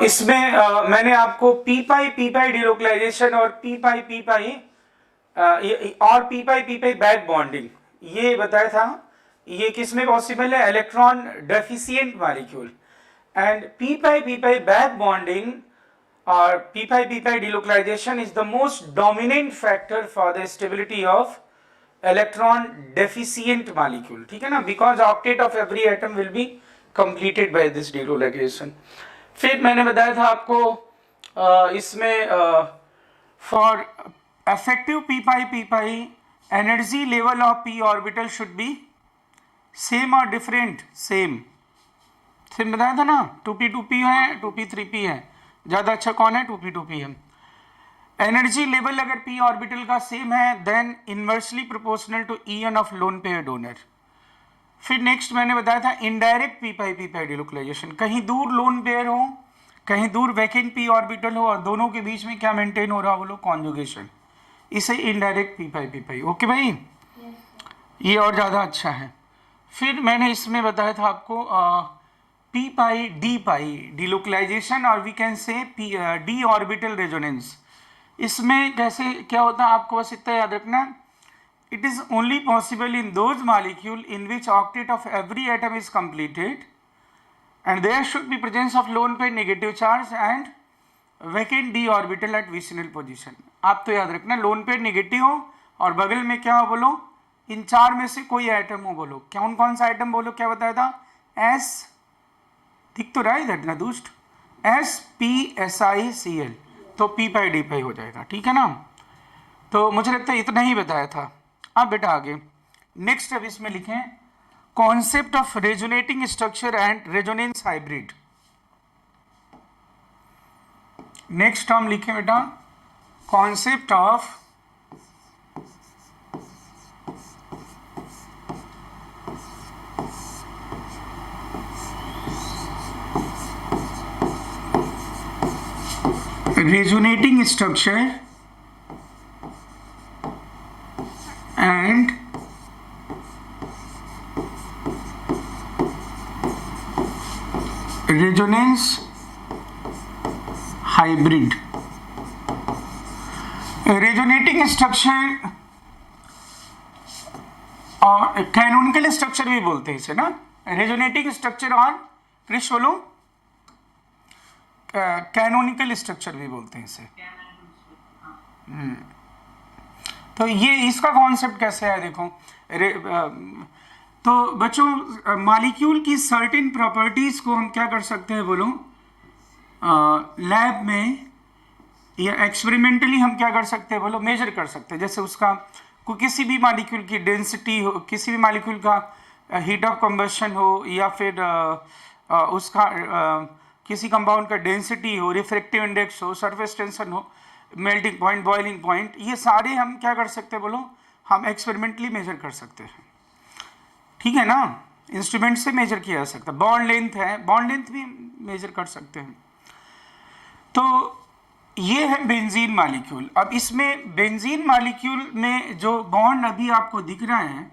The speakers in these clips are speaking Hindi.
इसमें मैंने आपको पी पाई डिलोकलाइजेशन और पी पाई बैक बॉन्डिंग ये बताया था। ये किस में पॉसिबल है? Electron deficient molecule. And P pi back bonding और P pi delocalisation is the most dominant factor for the stability of electron deficient molecule. ठीक है ना, because octet of every atom will be completed by this delocalisation. फिर मैंने बताया था आपको इसमें for effective p pi energy level of p orbital should be same or different? same बताया था ना, 2p है, 2p 3p है, ज़्यादा अच्छा कौन है? 2p है। एनर्जी लेवल अगर p ऑर्बिटल का सेम है then inversely proportional to EN of lone pair donor. फिर नेक्स्ट मैंने बताया था इनडायरेक्ट p पाई डिलोकलाइजेशन, कहीं दूर लोन पेयर हो, कहीं दूर वैकेंट p ऑर्बिटल हो और दोनों के बीच में क्या मेंटेन हो रहा हो? बोलो कॉन्जुगेशन। इसे इनडायरेक्ट पी पाई। ओके भाई, ये और ज़्यादा अच्छा है। फिर मैंने इसमें बताया था आपको पी पाई डिलोकलाइजेशन और we can say d orbital resonance. इसमें कैसे क्या होता है आपको बस इतना याद रखना, it is only possible in those molecule in which octet of every atom is completed and there should be presence of lone pair negative charge and vacant d orbital at vicinal position. आप तो याद रखना लोन पेयर नेगेटिव हो और बगल में क्या हो? बोलो इन चार में से कोई आइटम हो। बोलो कौन सा आइटम? बोलो क्या बताया था? एस, दिख तो रहा है इधर ना दुष्ट, SpSiCl, तो पी पाई डी पाई हो जाएगा। ठीक है ना, तो मुझे लगता है इतना ही बताया था। अब बेटा आगे नेक्स्ट अब इसमें लिखें concept of resonating structure and resonance hybrid. Next हम लिखें बेटा concept of resonating structure and resonance hybrid. Resonating structure और कैनोनिकल स्ट्रक्चर भी बोलते हैं इसे ना, रेजोनेटिंग स्ट्रक्चर और कृष्ण बोलो कैनोनिकल स्ट्रक्चर भी बोलते हैं इसे। तो ये इसका कॉन्सेप्ट कैसे है देखो। तो बच्चों मॉलिक्यूल की सर्टेन प्रॉपर्टीज को हम क्या कर सकते हैं? बोलो लैब में या एक्सपेरिमेंटली हम क्या कर सकते हैं? बोलो मेजर कर सकते हैं। जैसे उसका किसी भी मॉलिक्यूल की डेंसिटी हो, किसी भी मॉलिक्यूल का हीट ऑफ कंबशन हो या फिर उसका किसी कंपाउंड का डेंसिटी हो, रिफ्रैक्टिव इंडेक्स हो, सरफेस टेंशन हो, मेल्टिंग पॉइंट, बॉइलिंग पॉइंट, ये सारे हम क्या कर सकते हैं? बोलो हम एक्सपेरिमेंटली मेजर कर सकते हैं। ठीक है ना, इंस्ट्रूमेंट से मेजर किया जा सकता है। बॉन्ड लेंथ है, बॉन्ड लेंथ भी मेजर कर सकते हैं। तो ये है बेंजीन मॉलिक्यूल। अब इसमें बेंजीन मॉलिक्यूल में जो बॉन्ड अभी आपको दिख रहा है,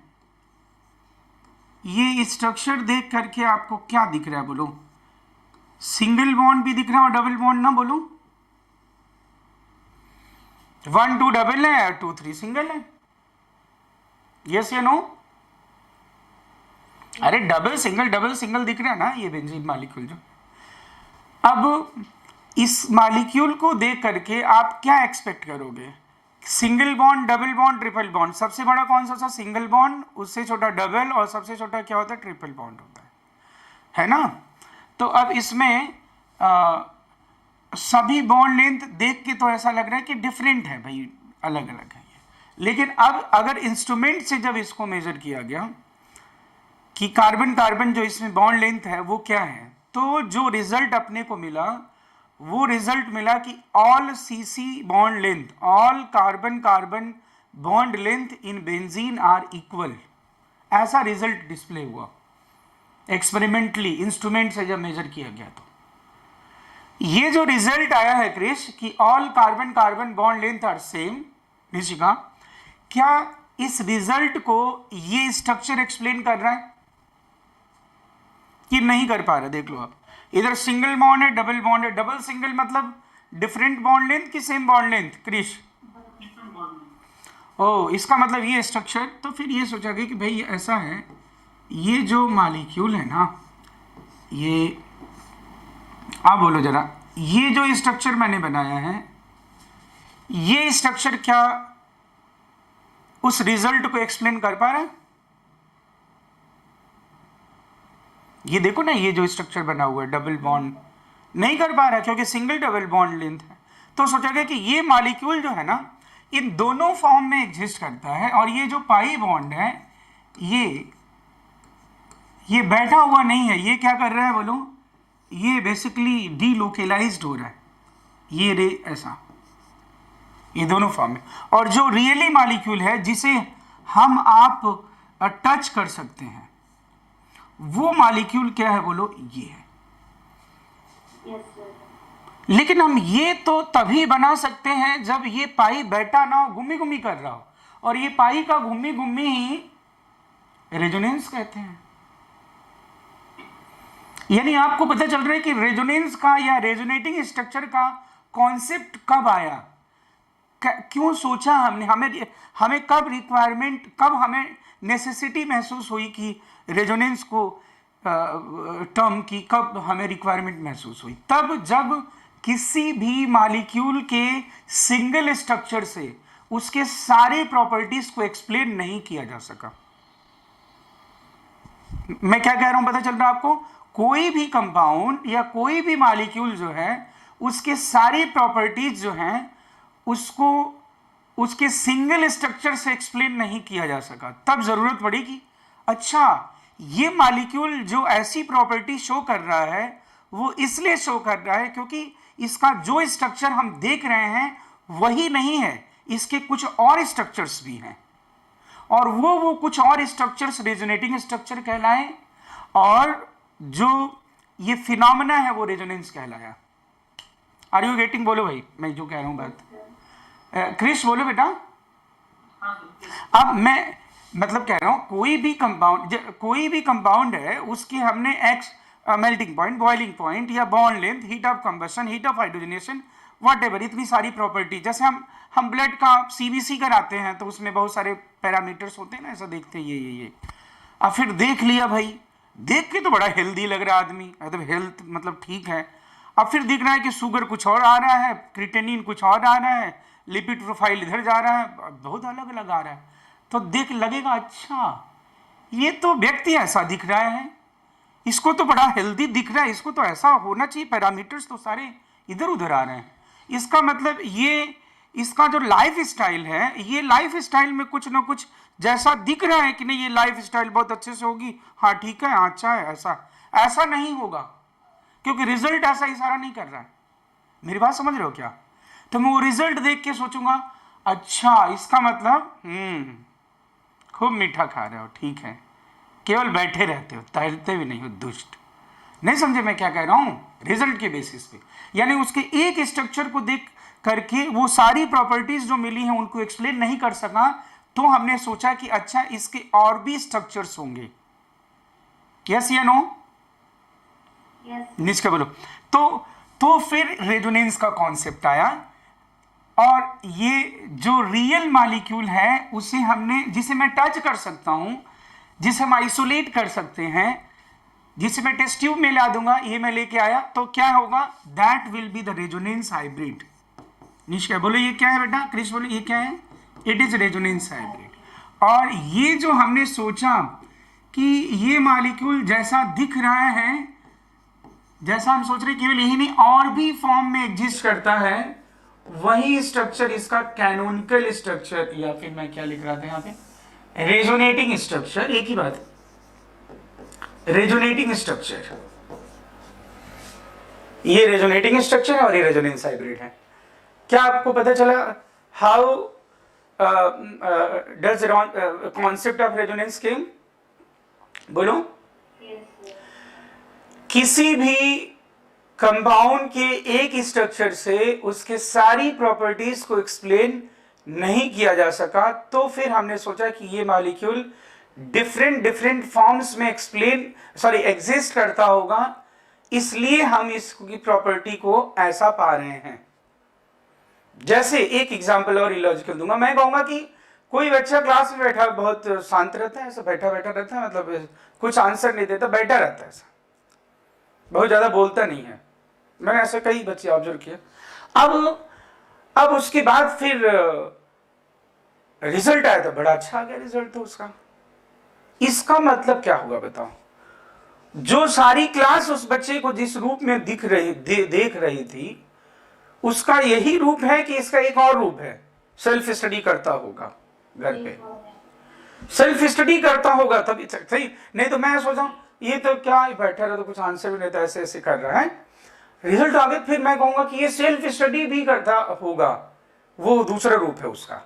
ये स्ट्रक्चर देख करके आपको क्या दिख रहा है? बोलो सिंगल बॉन्ड भी दिख रहा है और डबल बॉन्ड ना। बोलो 1 2 डबल है और 2 3 सिंगल है। यस या नो? अरे डबल सिंगल दिख रहा है ना ये बेंजीन मॉलिक्यूल जो। अब इस मॉलिक्यूल को देख करके आप क्या एक्सपेक्ट करोगे? Single bond, double bond, triple bond. सबसे बड़ा कौन सा? सिंगल बॉन्ड, उससे छोटा डबल और सबसे छोटा क्या होता है? ट्रिपल बॉन्ड होता है ना। तो अब इसमें सभी बॉन्ड लेंथ देख के तो ऐसा लग रहा है कि डिफरेंट है भाई, अलग अलग है ये। लेकिन अब अगर इंस्ट्रूमेंट से जब इसको मेजर किया गया कि कार्बन कार्बन जो इसमें बॉन्ड लेंथ है वो क्या है, तो जो रिजल्ट अपने को मिला वो रिजल्ट मिला कि all CC bond length, all carbon carbon bond length in benzene are equal. ऐसा रिजल्ट डिस्प्ले हुआ एक्सपेरिमेंटली, इंस्ट्रूमेंट से जब मेजर किया गया। तो ये जो रिजल्ट आया है क्रिश कि all carbon carbon bond length are same, Rishika, क्या इस रिजल्ट को ये स्ट्रक्चर एक्सप्लेन कर रहा है कि नहीं कर पा रहा? देख लो आप, इधर सिंगल बॉन्ड है, डबल बॉन्ड है। डबल सिंगल मतलब डिफरेंट बॉन्ड लेंथ कि सेम बॉन्ड लेंथ क्रिश? ओ, इसका मतलब ये स्ट्रक्चर। तो फिर ये सोचा गया कि भाई ऐसा है, ये जो मॉलिक्यूल है ना, ये आप बोलो जरा, ये जो स्ट्रक्चर मैंने बनाया है, ये स्ट्रक्चर क्या उस रिजल्ट को एक्सप्लेन कर पा रहा है? ये देखो ना, ये जो स्ट्रक्चर बना हुआ है डबल बॉन्ड, नहीं कर पा रहा है क्योंकि सिंगल डबल बॉन्ड लेंथ है। तो सोचा गया कि ये मॉलिक्यूल जो है ना, इन दोनों फॉर्म में एग्जिस्ट करता है, और ये जो पाई बॉन्ड है, ये बैठा हुआ नहीं है, ये क्या कर रहा है बोलो, ये बेसिकली डीलोकेलाइज्ड हो रहा है, ये रे ऐसा, ये दोनों फॉर्म में। और जो रियली मॉलिक्यूल है जिसे हम आप टच कर सकते हैं, वो मॉलिक्यूल क्या है बोलो, ये है। लेकिन हम ये तो तभी बना सकते हैं जब ये पाई बैठा ना हो, घूमी घूमी कर रहा हो, और ये पाई का घूमी घूमी ही रेजोनेंस कहते हैं। यानी आपको पता चल रहा है कि रेजोनेंस का या रेजोनेटिंग स्ट्रक्चर का कॉन्सेप्ट कब आया, क्यों सोचा हमने, हमें कब रिक्वायरमेंट, कब हमें नेसेसिटी महसूस हुई कि रेजोनेंस को टर्म की कब हमें रिक्वायरमेंट महसूस हुई? तब जब किसी भी मॉलिक्यूल के सिंगल स्ट्रक्चर से उसके सारे प्रॉपर्टीज को एक्सप्लेन नहीं किया जा सका। मैं क्या कह रहा हूं पता चल रहा है आपको? कोई भी कंपाउंड या कोई भी मॉलिक्यूल जो है, उसके सारी प्रॉपर्टीज जो हैं, उसको उसके सिंगल स्ट्रक्चर से एक्सप्लेन नहीं किया जा सका। तब जरूरत पड़ी कि अच्छा, ये मॉलिक्यूल जो ऐसी प्रॉपर्टी शो कर रहा है, वो इसलिए शो कर रहा है क्योंकि इसका जो स्ट्रक्चर हम देख रहे हैं वही नहीं है, इसके कुछ और स्ट्रक्चर्स भी हैं, और वो कुछ और स्ट्रक्चर्स रेजोनेटिंग स्ट्रक्चर कहलाए, और जो ये फिनोमेना है वो रेजोनेंस कहलाया। Are you getting? बोलो भाई, मैं जो कह रहा हूं बात। क्रिश बोलो बेटा। अब मैं मतलब कह रहा हूं, कोई भी कंपाउंड है, उसकी हमने x melting point, boiling point, या bond length, heat of combustion, heat of hydrogenation, whatever, इतनी सारी प्रॉपर्टी। जैसे हम ब्लड का सीबीसी कराते हैं तो उसमें बहुत सारे पैरामीटर्स होते हैं ना, ऐसा देखते हैं ये। अब फिर देख लिया भाई, देख के तो बड़ा हेल्दी लग रहा है आदमी, मतलब हेल्थ मतलब ठीक है। अब फिर दिख रहा है कि शुगर कुछ और आ रहा है, क्रिटेनिन कुछ और आ रहा है, लिपिड प्रोफाइल इधर जा रहा है, बहुत अलग अलग आ रहा है। तो देख लगेगा अच्छा, ये तो व्यक्ति ऐसा दिख रहा है, इसको तो बड़ा हेल्दी दिख रहा है, इसको तो ऐसा होना चाहिए, पैरामीटर्स तो सारे इधर उधर आ रहे हैं। इसका मतलब ये इसका जो लाइफ स्टाइल है, ये लाइफ स्टाइल में कुछ ना कुछ जैसा दिख रहा है कि नहीं, ये लाइफ स्टाइल बहुत अच्छे से होगी, हाँ ठीक है, हाँ अच्छा है, ऐसा नहीं होगा, क्योंकि रिजल्ट ऐसा इशारा नहीं कर रहा है। मेरी बात समझ रहे हो क्या? तो मैं वो रिजल्ट देख के सोचूंगा, अच्छा इसका मतलब खूब मीठा खा रहे हो, ठीक है, केवल बैठे रहते हो, तैरते भी नहीं हो, दुष्ट। नहीं समझे मैं क्या कह रहा हूं? रिजल्ट के बेसिस पे, यानी उसके एक स्ट्रक्चर को देख करके वो सारी प्रॉपर्टीज जो मिली हैं उनको एक्सप्लेन नहीं कर सका, तो हमने सोचा कि अच्छा इसके और भी स्ट्रक्चर्स होंगे। यस या नो? नीचे बोलो। तो फिर रेजोनेंस का कॉन्सेप्ट आया, और ये जो रियल मॉलिक्यूल है उसे हमने, जिसे मैं टच कर सकता हूं, जिसे हम आइसोलेट कर सकते हैं, जिसे मैं टेस्ट ट्यूब में ला दूंगा, ये मैं लेके आया, तो क्या होगा? That will be the resonance hybrid. Nishka बोलो ये क्या है बेटा? क्रिश बोलो ये क्या है? It is resonance hybrid. और ये जो हमने सोचा कि ये मॉलिक्यूल जैसा दिख रहा है, जैसा हम सोच रहे केवल यही नहीं, और भी फॉर्म में एग्जिस्ट करता है, वही स्ट्रक्चर इसका कैनोनिकल स्ट्रक्चर, या फिर मैं क्या लिख रहा था यहाँ पे, रेजोनेटिंग स्ट्रक्चर, एक ही बात, रेजोनेटिंग स्ट्रक्चर। ये रेजोनेटिंग स्ट्रक्चर है और ये रेजोनेंस हाइब्रिड है। क्या आपको पता चला how does concept of resonance came? बोलो। किसी भी कंपाउंड के एक स्ट्रक्चर से उसके सारी प्रॉपर्टीज को एक्सप्लेन नहीं किया जा सका, तो फिर हमने सोचा कि ये मॉलिक्यूल डिफरेंट फॉर्म्स में एग्जिस्ट करता होगा, इसलिए हम इसकी प्रॉपर्टी को ऐसा पा रहे हैं। जैसे एक एग्जांपल और इलॉजिकल दूंगा, मैं कहूंगा कि कोई बच्चा क्लास में बैठा बहुत शांत रहता है, ऐसा बैठा बैठा रहता है, मतलब कुछ आंसर नहीं देता, बैठा रहता है, ऐसा बहुत ज्यादा बोलता नहीं है। मैंने ऐसे कई बच्चे ऑब्जर्व किए। अब उसके बाद फिर रिजल्ट आया तो बड़ा अच्छा आ गया रिजल्ट तो उसका। इसका मतलब क्या हुआ बताओ? जो सारी क्लास उस बच्चे को जिस रूप में देख रही थी, उसका यही रूप है कि इसका एक और रूप है, सेल्फ स्टडी करता होगा घर पे, सेल्फ स्टडी करता होगा तभी सही। नहीं तो मैं सोचा ये तो क्या बैठा रहा तो कुछ आंसर भी नहीं था, ऐसे ऐसे कर रहा है, रिजल्ट आ गया, फिर मैं कहूंगा कि ये सेल्फ स्टडी भी करता होगा, वो दूसरा रूप है उसका,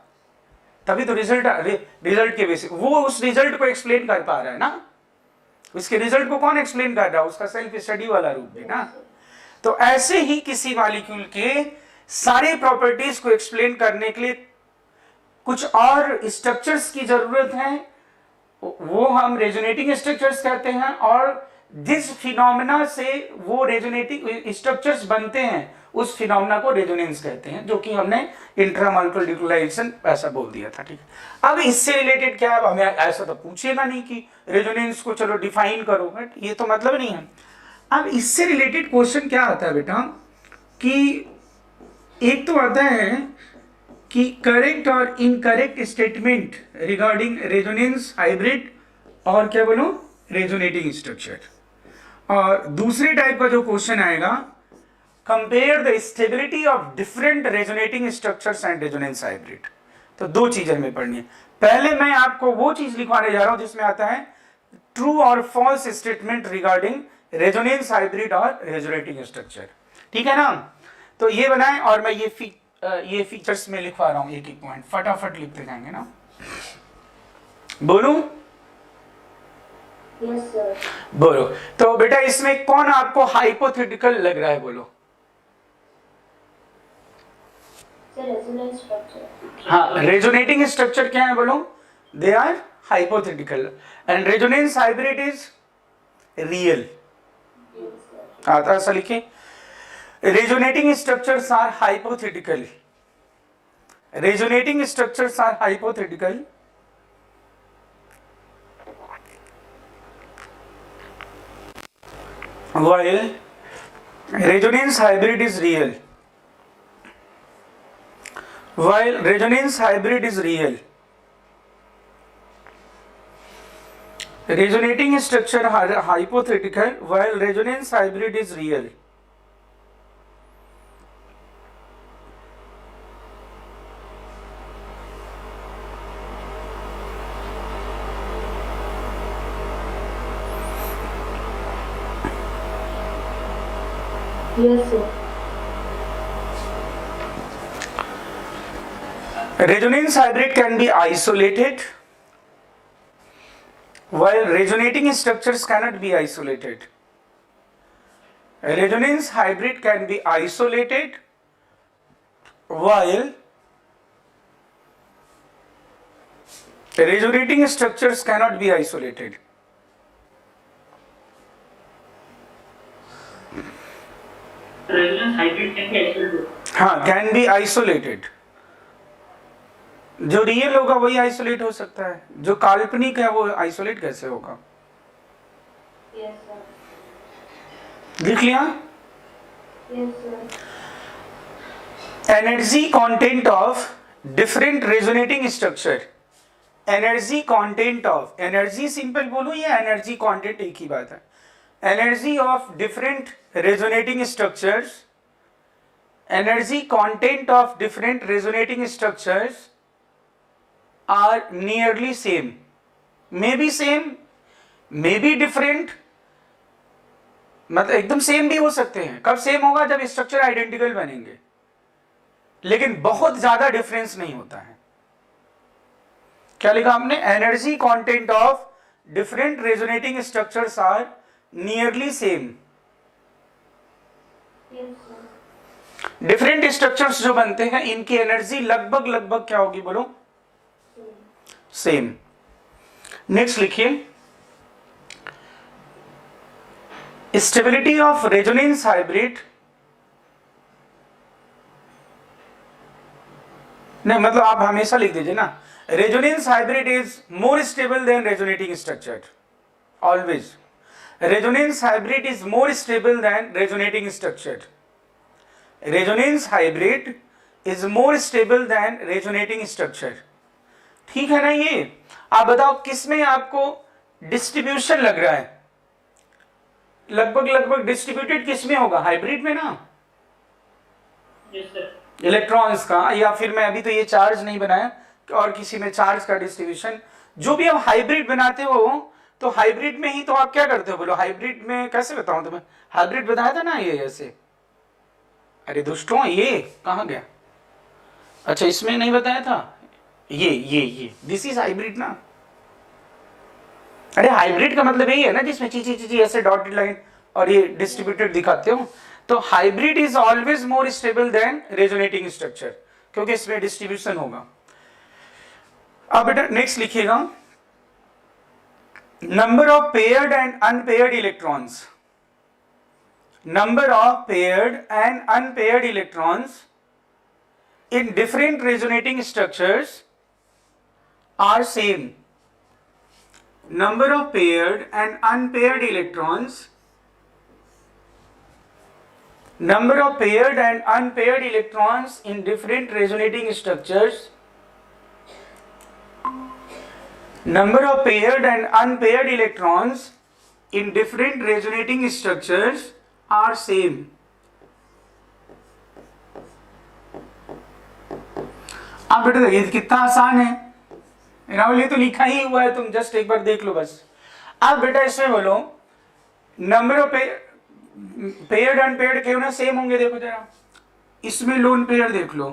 तभी तो रिजल्ट के बेसिस वो उस रिजल्ट को एक्सप्लेन कर पा रहा है ना। उसके रिजल्ट को कौन एक्सप्लेन कर रहा है? उसका सेल्फ स्टडी वाला रूप भी ना। तो ऐसे ही किसी मॉलिक्यूल के सारे प्रॉपर्टीज को एक्सप्लेन करने के लिए कुछ और स्ट्रक्चर्स की जरूरत है, वो हम रेजोनेटिंग स्ट्रक्चर्स कहते हैं, और जिस फिनोमेना से वो रेजोनेटिंग स्ट्रक्चर्स बनते हैं उस फिनोमेना को रेजोनेंस कहते हैं, जो कि हमने इंट्रामॉलिक्यूलर न्यूक्लियोलाइजेशन ऐसा बोल दिया था। ठीक, अब इससे रिलेटेड क्या है? हमें ऐसा तो पूछेगा नहीं कि रेजोनेंस को चलो डिफाइन करो, बट ये तो मतलब नहीं है। अब इससे रिलेटेड क्वेश्चन क्या आता है बेटा कि एक तो आता है कि करेक्ट और incorrect statement regarding resonance, hybrid और क्या बोलो रेजोनेटिंग स्ट्रक्चर, और दूसरे टाइप का जो क्वेश्चन आएगा compare the stability of different resonating structures and resonance hybrid. तो दो चीजें हमें पढ़नी है। पहले मैं आपको वो चीज लिखवाने जा रहा हूं जिसमें आता है ट्रू और false statement regarding resonance hybrid और रेजोनेटिंग स्ट्रक्चर। ठीक है ना? तो ये बनाएं, और मैं ये फीचर्स में लिखवा रहा हूं एक एक पॉइंट, फटाफट लिखते जाएंगे ना। बोलूं? Yes, sir. बोलो। तो बेटा इसमें कौन आपको हाइपोथेटिकल लग रहा है? बोलो। Sir, resonance structure. हाँ, रेजोनेटिंग स्ट्रक्चर क्या है? बोलो। They are hypothetical and resonance hybrid is real. Yes, sir. आता ऐसा लिखे, resonating structures are hypothetical, resonating structures are hypothetical while resonance hybrid is real. While resonance hybrid is real, resonating structure are hypothetical while resonance hybrid is real. Yes, sir. Resonance hybrid can be isolated while resonating structures cannot be isolated. Resonance hybrid can be isolated while resonating structures cannot be isolated. Resonance hybrid can be isolated. हाँ, कैन बी आइसोलेटेड। जो रियल होगा वही आइसोलेट हो सकता है, जो काल्पनिक है वो आइसोलेट कैसे होगा? Yes, sir. लिख लिया? Yes, sir. Energy content of different resonating structure. Energy content of, energy simple बोलूं या एनर्जी कंटेंट एक ही बात है। Energy of different resonating structures, energy content of different resonating structures are nearly same, may be same, may be different, मतलब एकदम सेम भी हो सकते हैं। कब सेम होगा? जब स्ट्रक्चर आइडेंटिकल बनेंगे, लेकिन बहुत ज्यादा डिफरेंस नहीं होता है। क्या लिखा आपने? Energy content of different resonating structures are nearly same. Yes, sir. Different structures जो बनते हैं इनकी एनर्जी लगभग लगभग क्या होगी? बोलो। सेम। नेक्स्ट लिखिए, स्टेबिलिटी ऑफ रेजोनेंस हाइब्रिड, नहीं मतलब आप हमेशा लिख दीजिए ना, resonance hybrid is more stable then resonating structure, always resonance hybrid is more stable then resonating structure, resonance hybrid is more stable then resonating structure. ठीक है ना? ये आप बताओ किस में आपको डिस्ट्रीब्यूशन लग रहा है, लगभग डिस्ट्रीब्यूटेड किस में होगा? हाइब्रिड में ना, Yes, sir. इलेक्ट्रॉन्स का, या फिर मैं अभी तो ये चार्ज नहीं बनाया और किसी में चार्ज का डिस्ट्रीब्यूशन। जो भी आप हाइब्रिड बनाते हो तो हाइब्रिड में ही तो आप क्या करते हो बोलो? हाइब्रिड में कैसे बताऊं तुम्हें? हाइब्रिड बताया था ना ये ऐसे, अरे दुष्टों ये कहाँ गया? अच्छा इसमें नहीं बताया था, ये दिस इज हाइब्रिड ना। अरे हाइब्रिड का मतलब यही है ना जिसमें ची ऐसे डॉटेड लाइन और ये डिस्ट्रीब्यूटेड दिखाते हो। तो hybrid is always more stable then resonating structure, क्योंकि इसमें डिस्ट्रीब्यूशन होगा। अब बेटा नेक्स्ट लिखिएगा, number of paired and unpaired electrons, number of paired and unpaired electrons in different resonating structures are same. Number of paired and unpaired electrons, number of paired and unpaired electrons in different resonating structures, number of paired and unpaired electrons in different resonating structures are same. आप बेटा देखिए कितना आसान है राहुल, ये तो लिखा ही हुआ है, तुम जस्ट एक बार देख लो बस। आप बेटा इसमें बोलो नंबर ऑफ पेयर्ड अनपेयर्ड क्यों ना सेम होंगे? देखो जरा, इसमें लोन पेयर देख लो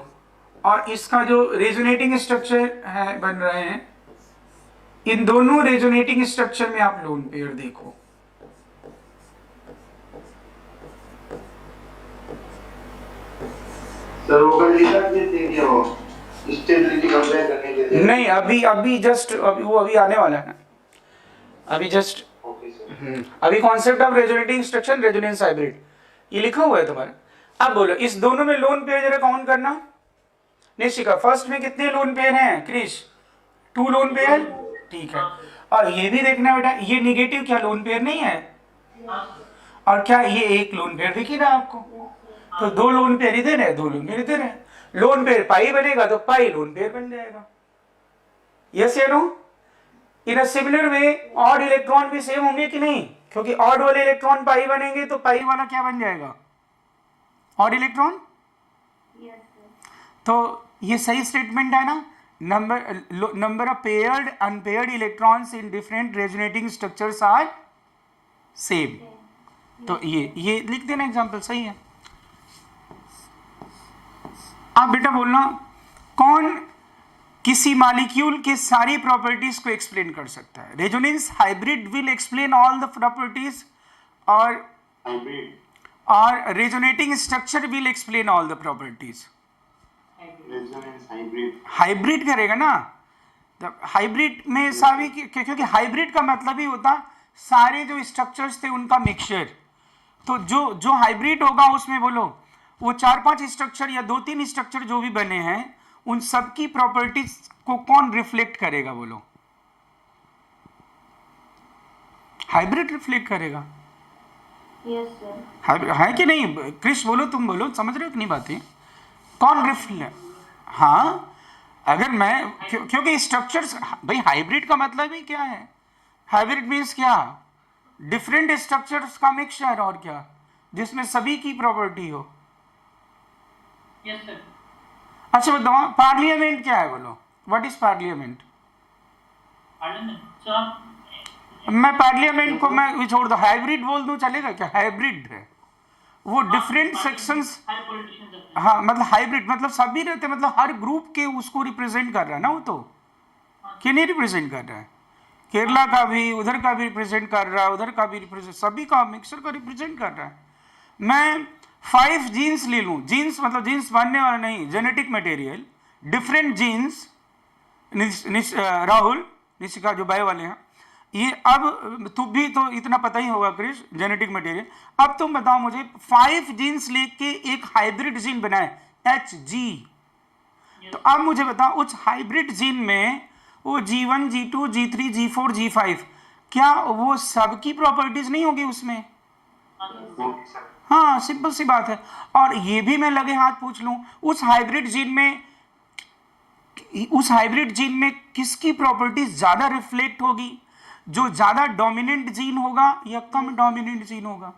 और इसका जो रेजोनेटिंग स्ट्रक्चर है बन रहे हैं, इन दोनों रेजोनेटिंग स्ट्रक्चर में आप लोन पेयर देखो। सर वो कर लिखा कि वो स्टेबिलिटी कंपेयर करने के लिए नहीं, अभी जस्ट अभी आने वाला है ना, अभी जस्ट ओके सर। अभी concept of resonating structure, resonance hybrid ये लिखा हुआ है तुम्हारा। अब बोलो इस दोनों में लोन पेयर जरा काउंट करना। निशिका फर्स्ट में कितने लोन पेयर हैं? क्रिश 2 लोन पेयर, ठीक है। और ये भी देखना बेटा, ये निगेटिव क्या लोन पेयर नहीं है? और क्या ये एक लोन पेयर दिख ही रहा आपको? तो 2 लोन पेयर इधर है, 2 लोन पेयर इधर है। लोन पेयर पाई बनेगा तो पाई लोन पेयर बन जाएगा। यस या no? In a similar way odd electron भी सेम होंगे कि नहीं? क्योंकि ऑड वाले इलेक्ट्रॉन पाई बनेंगे तो पाई वाला क्या बन जाएगा? Odd electron. Yes, sir. तो ये सही स्टेटमेंट है ना? Number of paired unpaired electrons in different resonating structures are same. तो ये लिख देना, एग्जांपल सही है। आप बेटा बोलना कौन किसी मॉलिक्यूल के सारी प्रॉपर्टीज को एक्सप्लेन कर सकता है? Resonance hybrid will explain all the properties और resonating structure will explain all the properties. Resonance hybrid hybrid करेगा ना, तो हाइब्रिड में सभी, क्योंकि हाइब्रिड का मतलब ही होता सारे जो स्ट्रक्चर्स थे उनका मिक्सचर। तो जो हाइब्रिड होगा उसमें बोलो वो 4-5 स्ट्रक्चर या 2-3 स्ट्रक्चर जो भी बने हैं उन सब की प्रॉपर्टीज को कौन रिफ्लेक्ट करेगा? बोलो हाइब्रिड रिफ्लेक्ट करेगा। Yes, sir. है कि नहीं? क्रिश बोलो, तुम बोलो, समझ रहे हो कि नहीं बातें? कौन रिफ्लेक्ट? हाँ, अगर मैं क्योंकि स्ट्रक्चर्स, भाई हाइब्रिड का मतलब ही क्या है? हाइब्रिड मीन्स क्या? डिफरेंट स्ट्रक्चर्स का मिक्सचर, और क्या, जिसमें सभी की प्रॉपर्टी हो। Yes, sir. अच्छा बताओ पार्लियामेंट क्या है? बोलो what is parliament? Parliament. So, मैं पार्लियामेंट को मैं छोड़ दो, हाइब्रिड बोल दूं चलेगा क्या? हाइब्रिड है वो different sections. high politicians are हाँ मतलब हाइब्रिड मतलब सभी रहते, मतलब हर ग्रुप के उसको रिप्रेजेंट कर रहा है ना वो, तो कि नहीं रिप्रेजेंट कर रहा है? केरला का भी, उधर का भी रिप्रेजेंट कर रहा है, उधर का भी रिप्रेजेंट, सभी का मिक्सर का रिप्रेजेंट कर रहा है। मैं 5 जीन्स ले लूँ, जीन्स मतलब जीन्स बनने वाला नहीं, genetic material, different genes, Rahul Nishika जो बायो वाले हैं, ये अब तुम भी तो इतना पता ही होगा क्रिश, जेनेटिक मटेरियल। अब तुम बताओ मुझे 5 जीन्स लेके एक हाइब्रिड जीन बनाए HG, तो अब मुझे बताओ उस हाइब्रिड जीन में वो G1 G2 G3 G4 G5 क्या वो सबकी प्रॉपर्टीज नहीं होगी उसमें? हाँ, सिंपल सी बात है। और ये भी मैं लगे हाथ पूछ लूं, उस हाइब्रिड जीन में किसकी प्रॉपर्टीज ज्यादा रिफ्लेक्ट होगी? जो ज्यादा डोमिनेंट जीन होगा या कम डोमिनेंट जीन होगा?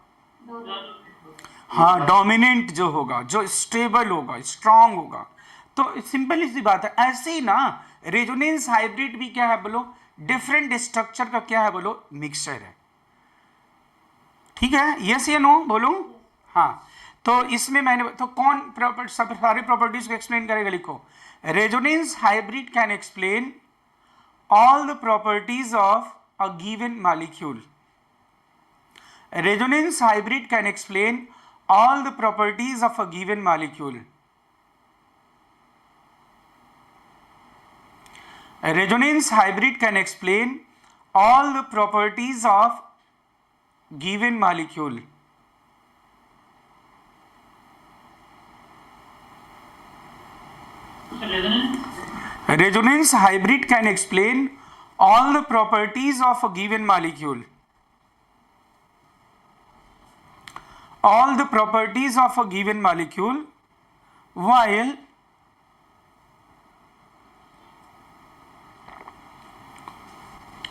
हाँ, डोमिनेंट जो होगा, जो स्टेबल होगा, स्ट्रांग होगा। तो सिंपल सी बात है। ऐसे ही ना रेजोनेंस हाइब्रिड भी क्या है बोलो? डिफरेंट स्ट्रक्चर का क्या है बोलो? मिक्सचर है। ठीक है, यस या नो बोलो? हाँ, तो इसमें मैंने तो कौन सारे प्रॉपर्टीज को एक्सप्लेन करेगा? लिखो, resonance hybrid can explain all the properties of a given molecule. Resonance hybrid can explain all the properties of a given molecule. A resonance hybrid can explain all the properties of given molecule. Resonance hybrid can explain all the properties of a given molecule. All the properties of a given molecule, while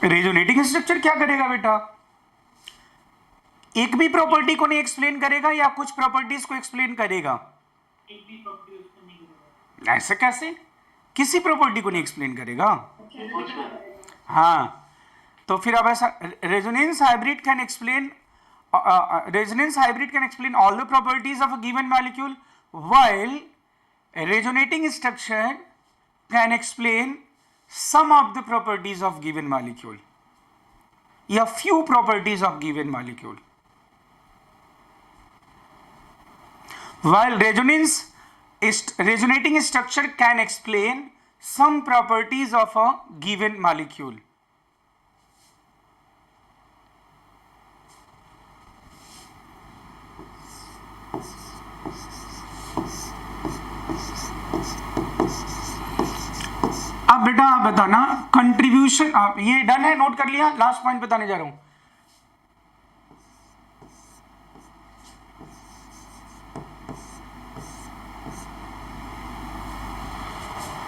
resonating structure क्या करेगा बेटा? एक भी प्रॉपर्टी को नहीं एक्सप्लेन करेगा या कुछ प्रॉपर्टीज को एक्सप्लेन करेगा? एक भी प्रॉपर्टी उसको नहीं करेगा। ऐसे कैसे? किसी प्रॉपर्टी को नहीं एक्सप्लेन करेगा। हाँ, तो फिर अब ऐसा resonance hybrid can explain all the properties of a given molecule, while resonating structure can explain some of the properties of given molecule या few properties of given molecule. While resonating structure can explain some properties of a given molecule. अब बेटा आप बताना कंट्रीब्यूशन, आप ये डन है, नोट कर लिया? लास्ट पॉइंट बताने जा रहा हूं।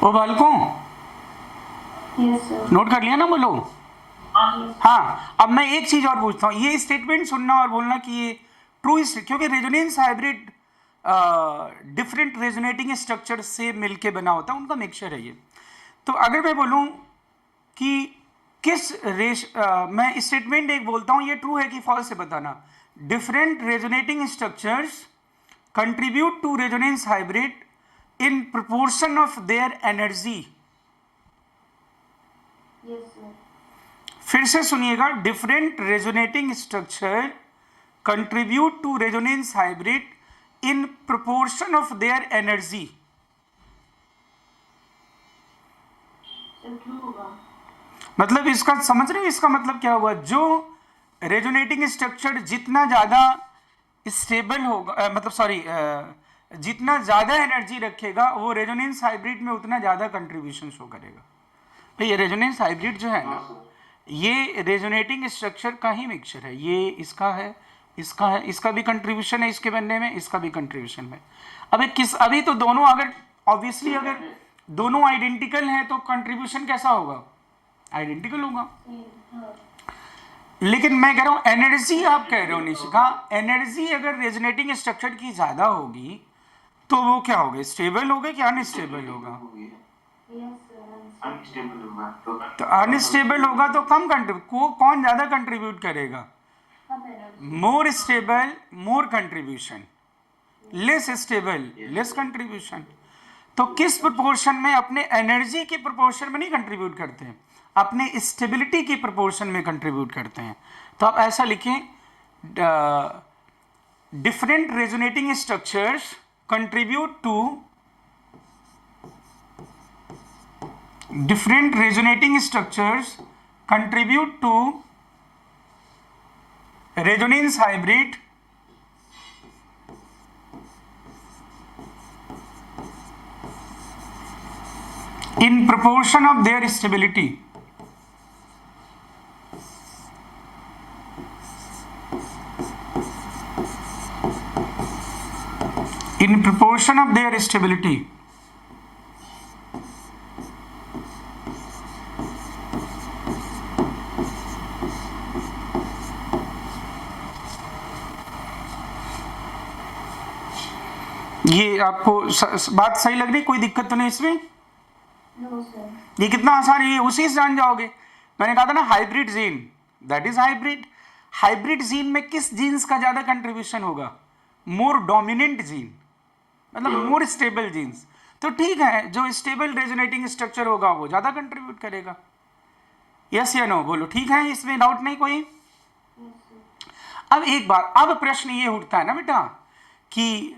ओ बालकों, Yes, sir. नोट कर लिया ना बोलो? हाँ, अब मैं एक चीज और पूछता हूं, ये स्टेटमेंट सुनना और बोलना कि ये ट्रू, क्योंकि resonance hybrid different resonating structure से मिलके बना होता है, उनका मिक्सचर है ये। तो अगर मैं बोलूं कि मैं स्टेटमेंट एक बोलता हूं, ये ट्रू है कि फॉल्स है बताना। Different resonating structures contribute to resonance hybrid in proportion of their energy. Yes, sir. फिर से सुनिएगा, different resonating structure contribute to resonance hybrid in proportion of their energy. True होगा। मतलब इसका समझ रहे हो, इसका मतलब क्या हुआ? जो रेजोनेटिंग स्ट्रक्चर जितना ज्यादा स्टेबल होगा, मतलब सॉरी, जितना ज्यादा एनर्जी रखेगा वो रेजोनेंस हाइब्रिड में उतना ज्यादा कंट्रीब्यूशन शो करेगा। तो ये रेजोनेंस हाइब्रिड जो है ना, ये रेजोनेटिंग स्ट्रक्चर का ही मिक्सचर है। ये इसका है, इसका है, इसका भी कंट्रीब्यूशन है इसके बनने में, इसका भी कंट्रीब्यूशन है। अभी तो दोनों, अगर ऑब्वियसली अगर दोनों आइडेंटिकल हैं तो कंट्रीब्यूशन कैसा होगा? आइडेंटिकल होगा। लेकिन मैं कह रहा हूं एनर्जी, आप कह रहे हो निशिका, एनर्जी अगर रेजोनेटिंग स्ट्रक्चर की ज्यादा होगी तो वो क्या होगा? स्टेबल होगा कि अनस्टेबल होगा? तो अनस्टेबल होगा तो कम कौन ज्यादा कंट्रीब्यूट करेगा? मोर स्टेबल मोर contribution, less stable less contribution. तो किस प्रोपोर्शन में? अपने एनर्जी के प्रोपोर्शन में नहीं कंट्रीब्यूट करते हैं, अपने स्टेबिलिटी की प्रोपोर्शन में कंट्रीब्यूट करते हैं। तो आप ऐसा लिखें, different resonating structures contribute to different resonating structures contribute to resonance hybrid in proportion of their stability in proportion of their stability ये आपको बात सही लग रही, कोई दिक्कत तो नहीं इसमें? No, sir. ये कितना आसान है, ये उसी से जान जाओगे। मैंने कहा था ना hybrid gene, that is hybrid. Hybrid gene में किस जीन्स का ज्यादा कंट्रीब्यूशन होगा? मोर डोमिनेंट जीन, मतलब मोर स्टेबल जीन्स। तो ठीक है, जो स्टेबल रेजोनेटिंग स्ट्रक्चर होगा वो ज्यादा कंट्रीब्यूट करेगा। यस या नो बोलो, ठीक है, इसमें डाउट नहीं कोई? अब एक बात, अब प्रश्न ये उठता है ना बेटा कि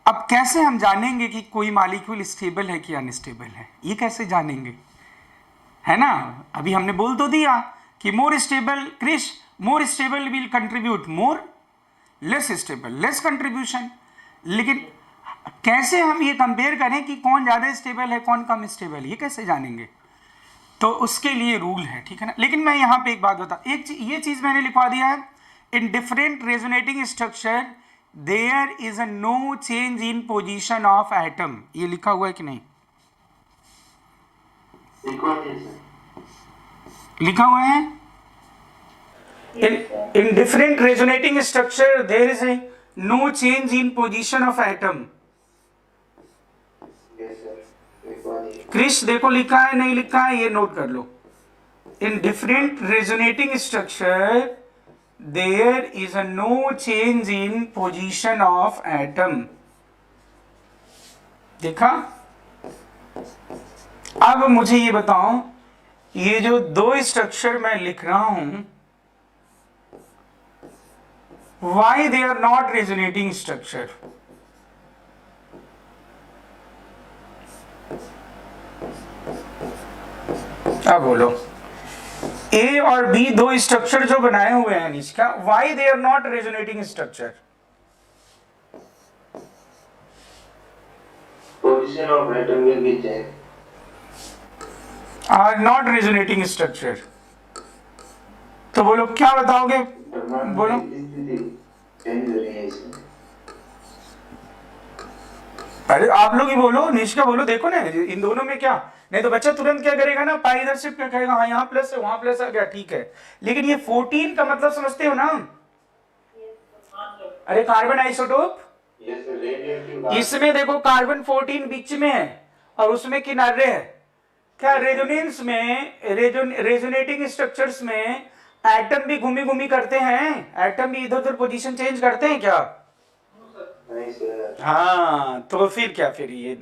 अब कैसे हम जानेंगे कि कोई मॉलिक्यूल स्टेबल है कि अनस्टेबल है? ये कैसे जानेंगे, है ना? अभी हमने बोल तो दिया कि more stable, Krish, more stable will contribute more, less stable less contribution. लेकिन कैसे हम ये कंपेयर करें कि कौन ज्यादा स्टेबल है कौन कम स्टेबल, ये कैसे जानेंगे? तो उसके लिए रूल है, ठीक है ना। लेकिन मैं यहाँ पे एक बात बता, ये चीज मैंने लिखवा दिया है, in different resonating structure there is a no change in position of atom. ये लिखा हुआ है कि नहीं? लिखा हुआ है। in different resonating structure there is a no change in position of atom. Krrish देखो लिखा है नहीं लिखा है, ये नोट कर लो। in different resonating structure there is a no change in position of atom. देखा? अब मुझे ये बताओ, ये जो दो स्ट्रक्चर मैं लिख रहा हूं, why they are not resonating structure? अब बोलो, ए और बी दो स्ट्रक्चर जो बनाए हुए हैं इसका, why they are not resonating structure? Position of atom will be changed. Are not resonating structure. तो बोलो क्या बताओगे? बोलो। चेंज हो रही है इसमें। अरे आप लोग ही बोलो, निष्का बोलो, देखो ना इन दोनों में क्या, नहीं तो बच्चा तुरंत क्या करेगा ना, पाई इधर शिफ्ट क्या कहेगा, हाँ यहाँ प्लस है वहां प्लस आ गया, ठीक है। लेकिन ये 14 का मतलब समझते हो ना? अरे कार्बन आइसोटोप, इसमें देखो कार्बन 14 बीच में है और उसमें किनारे है। क्या रेजोनेंस में, रेजोनेटिंग स्ट्रक्चर्स में एटम भी घूमी घूमी करते हैं? एटम भी इधर उधर पोजीशन चेंज करते हैं क्या? नहीं सर। हाँ, तो फिर क्या, फिर ये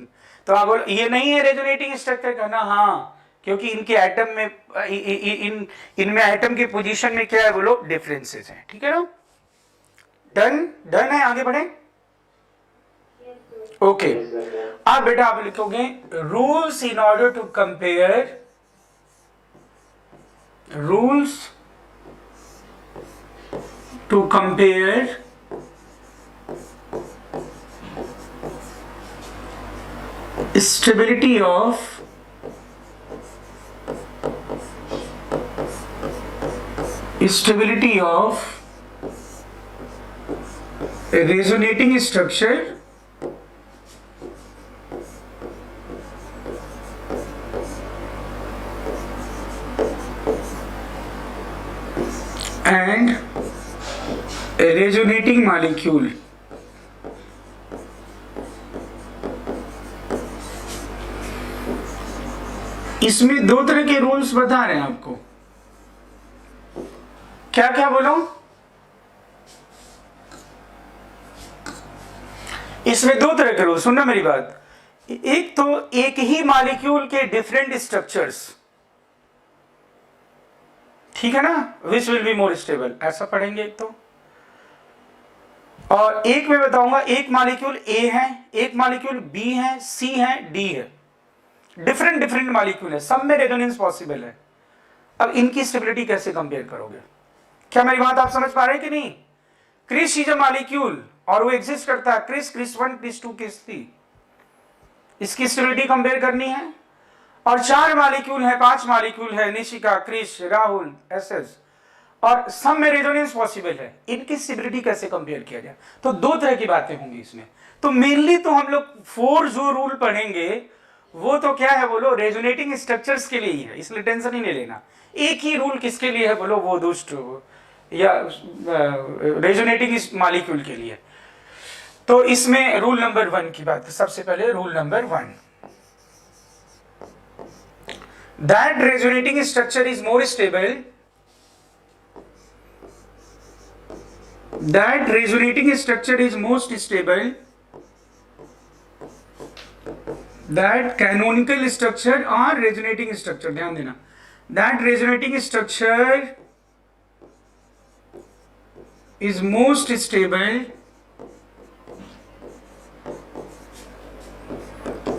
तो आप बोलो ये नहीं है रेजोनेटिंग स्ट्रक्चर का ना? हाँ, क्योंकि इनके एटम में इनमें एटम की पोजीशन में क्या है बोलो, डिफरेंसेस हैं, ठीक है ना? डन, डन है, आगे बढ़े। ओके, अब बेटा आप लिखोगे rules in order to compare, rules to compare stability of a resonating structure and a resonating molecule. इसमें दो तरह के रूल्स बता रहे हैं आपको। क्या क्या बोलो? इसमें दो तरह के रूल, सुनना मेरी बात। एक तो एक ही मॉलिक्यूल के डिफरेंट स्ट्रक्चर्स, ठीक है ना, which will be more stable, ऐसा पढ़ेंगे एक तो। और एक मैं बताऊंगा, एक मॉलिक्यूल ए है, एक मॉलिक्यूल बी है, सी है, डी है, डिफरेंट डिफरेंट मॉलिक्यूल है, सब में रेजोनेंस पॉसिबल है। अब इनकी स्टेबिलिटी कैसे कंपेयर करोगे, क्या मेरी बात आप समझ पा रहे हैं कि नहीं? क्रिस इज अ मॉलिक्यूल और वो एग्जिस्ट करता है, क्रिस 1, क्रिस 2, क्रिस 3। इसकी स्टेबिलिटी कंपेयर करनी है। और 4 मॉलिक्यूल है, 5 मॉलिक्यूल है, निशिका, क्रिस, राहुल, एसएस, और सब में रेजोनेंस पॉसिबल है, इनकी स्टेबिलिटी कैसे कंपेयर किया जाए? तो 2 तरह की बातें होंगी इसमें। तो मेनली तो हम लोग 4 जो रूल पढ़ेंगे वो तो क्या है बोलो, रेजोनेटिंग स्ट्रक्चर्स के लिए ही है, इसलिए टेंशन ही नहीं लेना। एक ही रूल किसके लिए है बोलो, वो दोस्त या रेजोनेटिंग मॉलिक्यूल के लिए। तो इसमें रूल नंबर 1 की बात, सबसे पहले rule number 1, that resonating structure is more stable, that resonating structure is most stable, that canonical structure or resonating structure, ध्यान देना, that resonating structure is most stable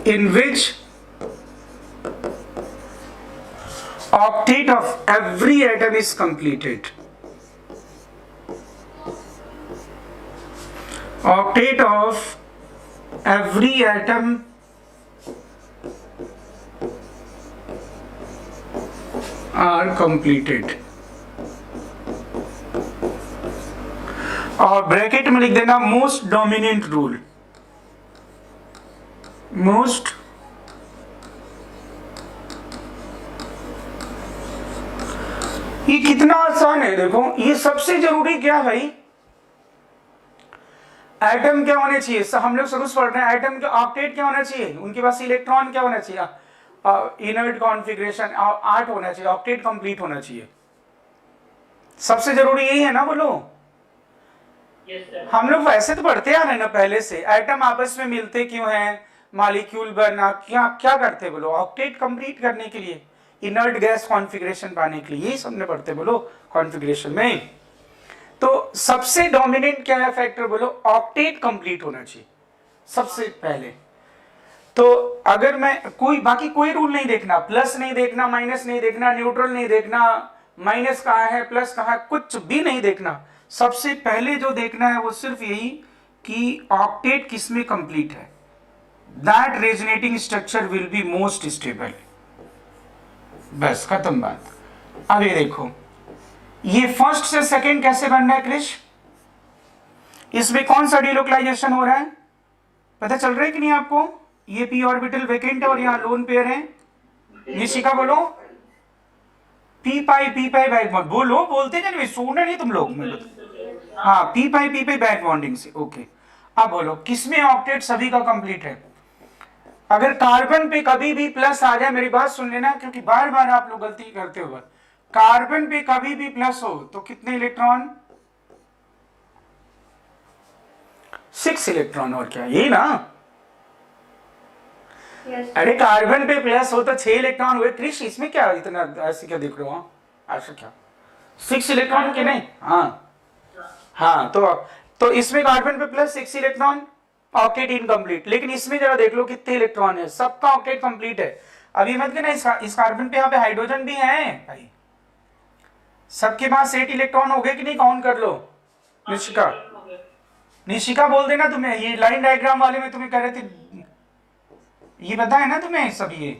in which octet of every atom is completed. Octet of every atom are completed। और ब्रैकेट में लिख देना मोस्ट डोमिनेंट रूल, मोस्ट ये कितना आसान है, देखो ये सबसे जरूरी क्या भाई, एटम क्या होने चाहिए, हम लोग शुरू से पढ़ रहे हैं, एटम का ऑक्टेट क्या होना चाहिए, उनके पास इलेक्ट्रॉन क्या होना चाहिए, इनर्ट कॉन्फ़िगरेशन 8 होना चाहिए, ऑक्टेट कंप्लीट होना चाहिए, सबसे जरूरी यही है ना बोलो। हम लोग वैसे तो पढ़ते आ रहे हैं ना पहले से, एटम आपस में मिलते क्यों हैं, मॉलिक्यूल बनना, क्या क्या करते बोलो, ऑक्टेट कंप्लीट करने के लिए, इनर्ट गैस कॉन्फ़िगरेशन पाने के लिए, यही सबने पढ़ते बोलो कॉन्फ़िगरेशन में। तो सबसे डोमिनेंट क्या है फैक्टर बोलो, ऑक्टेट कंप्लीट होना चाहिए सबसे पहले। तो अगर मैं कोई बाकी कोई रूल नहीं देखना, प्लस नहीं देखना, माइनस नहीं देखना, न्यूट्रल नहीं देखना, माइनस कहाँ है प्लस कहाँ है, कुछ भी नहीं देखना, सबसे पहले जो देखना है वो सिर्फ यही कि ऑक्टेट किसमें कंप्लीट है, that resonating structure will be most stable, बस खत्म बात। अब ये देखो ये फर्स्ट से सेकंड कैसे बन रहा है क्रिश, इसमें कौन सा डिलोकलाइजेशन हो रहा है पता चल रहा है कि नहीं आपको, ये पी ऑर्बिटल वेकेंट है और यहाँ लोन पेयर है, निशिका बोलो, पी पाई बैक बॉन्ड, बोलो बोलते नहीं, सुनना नहीं तुम लोग, हाँ पी पाई बैक बॉन्डिंग से, ओके। अब बोलो किसमें ऑक्टेट सभी का कंप्लीट है, अगर कार्बन पे कभी भी प्लस आ जाए, मेरी बात सुन लेना क्योंकि बार बार आप लोग गलती करते हो, कार्बन पे कभी भी प्लस हो तो कितने इलेक्ट्रॉन, 6 इलेक्ट्रॉन, और क्या यही ना, Yes. अरे कार्बन पे प्लस हो तो 6 इलेक्ट्रॉन हुए, क्रिश इसमें क्या इतना ऐसे क्या देख रहे हो, ऐसा क्या 6 इलेक्ट्रॉन के नहीं, हाँ तो इसमें कार्बन पे प्लस 6 इलेक्ट्रॉन, ऑक्टेट इनकम्प्लीट, लेकिन इसमें जरा देख लो कितने इलेक्ट्रॉन है, सबका ऑक्टेट कंप्लीट है। अभी मत कहना इस कार्बन पे यहाँ पे हाइड्रोजन भी है भाई, सबके पास 8 इलेक्ट्रॉन हो गए कि नहीं, काउंट कर लो। निशिका बोल देना तुम्हें, ये लाइन डायग्राम वाले में तुम्हें कह रहे थे, ये पता है ना तुम्हें सब ये,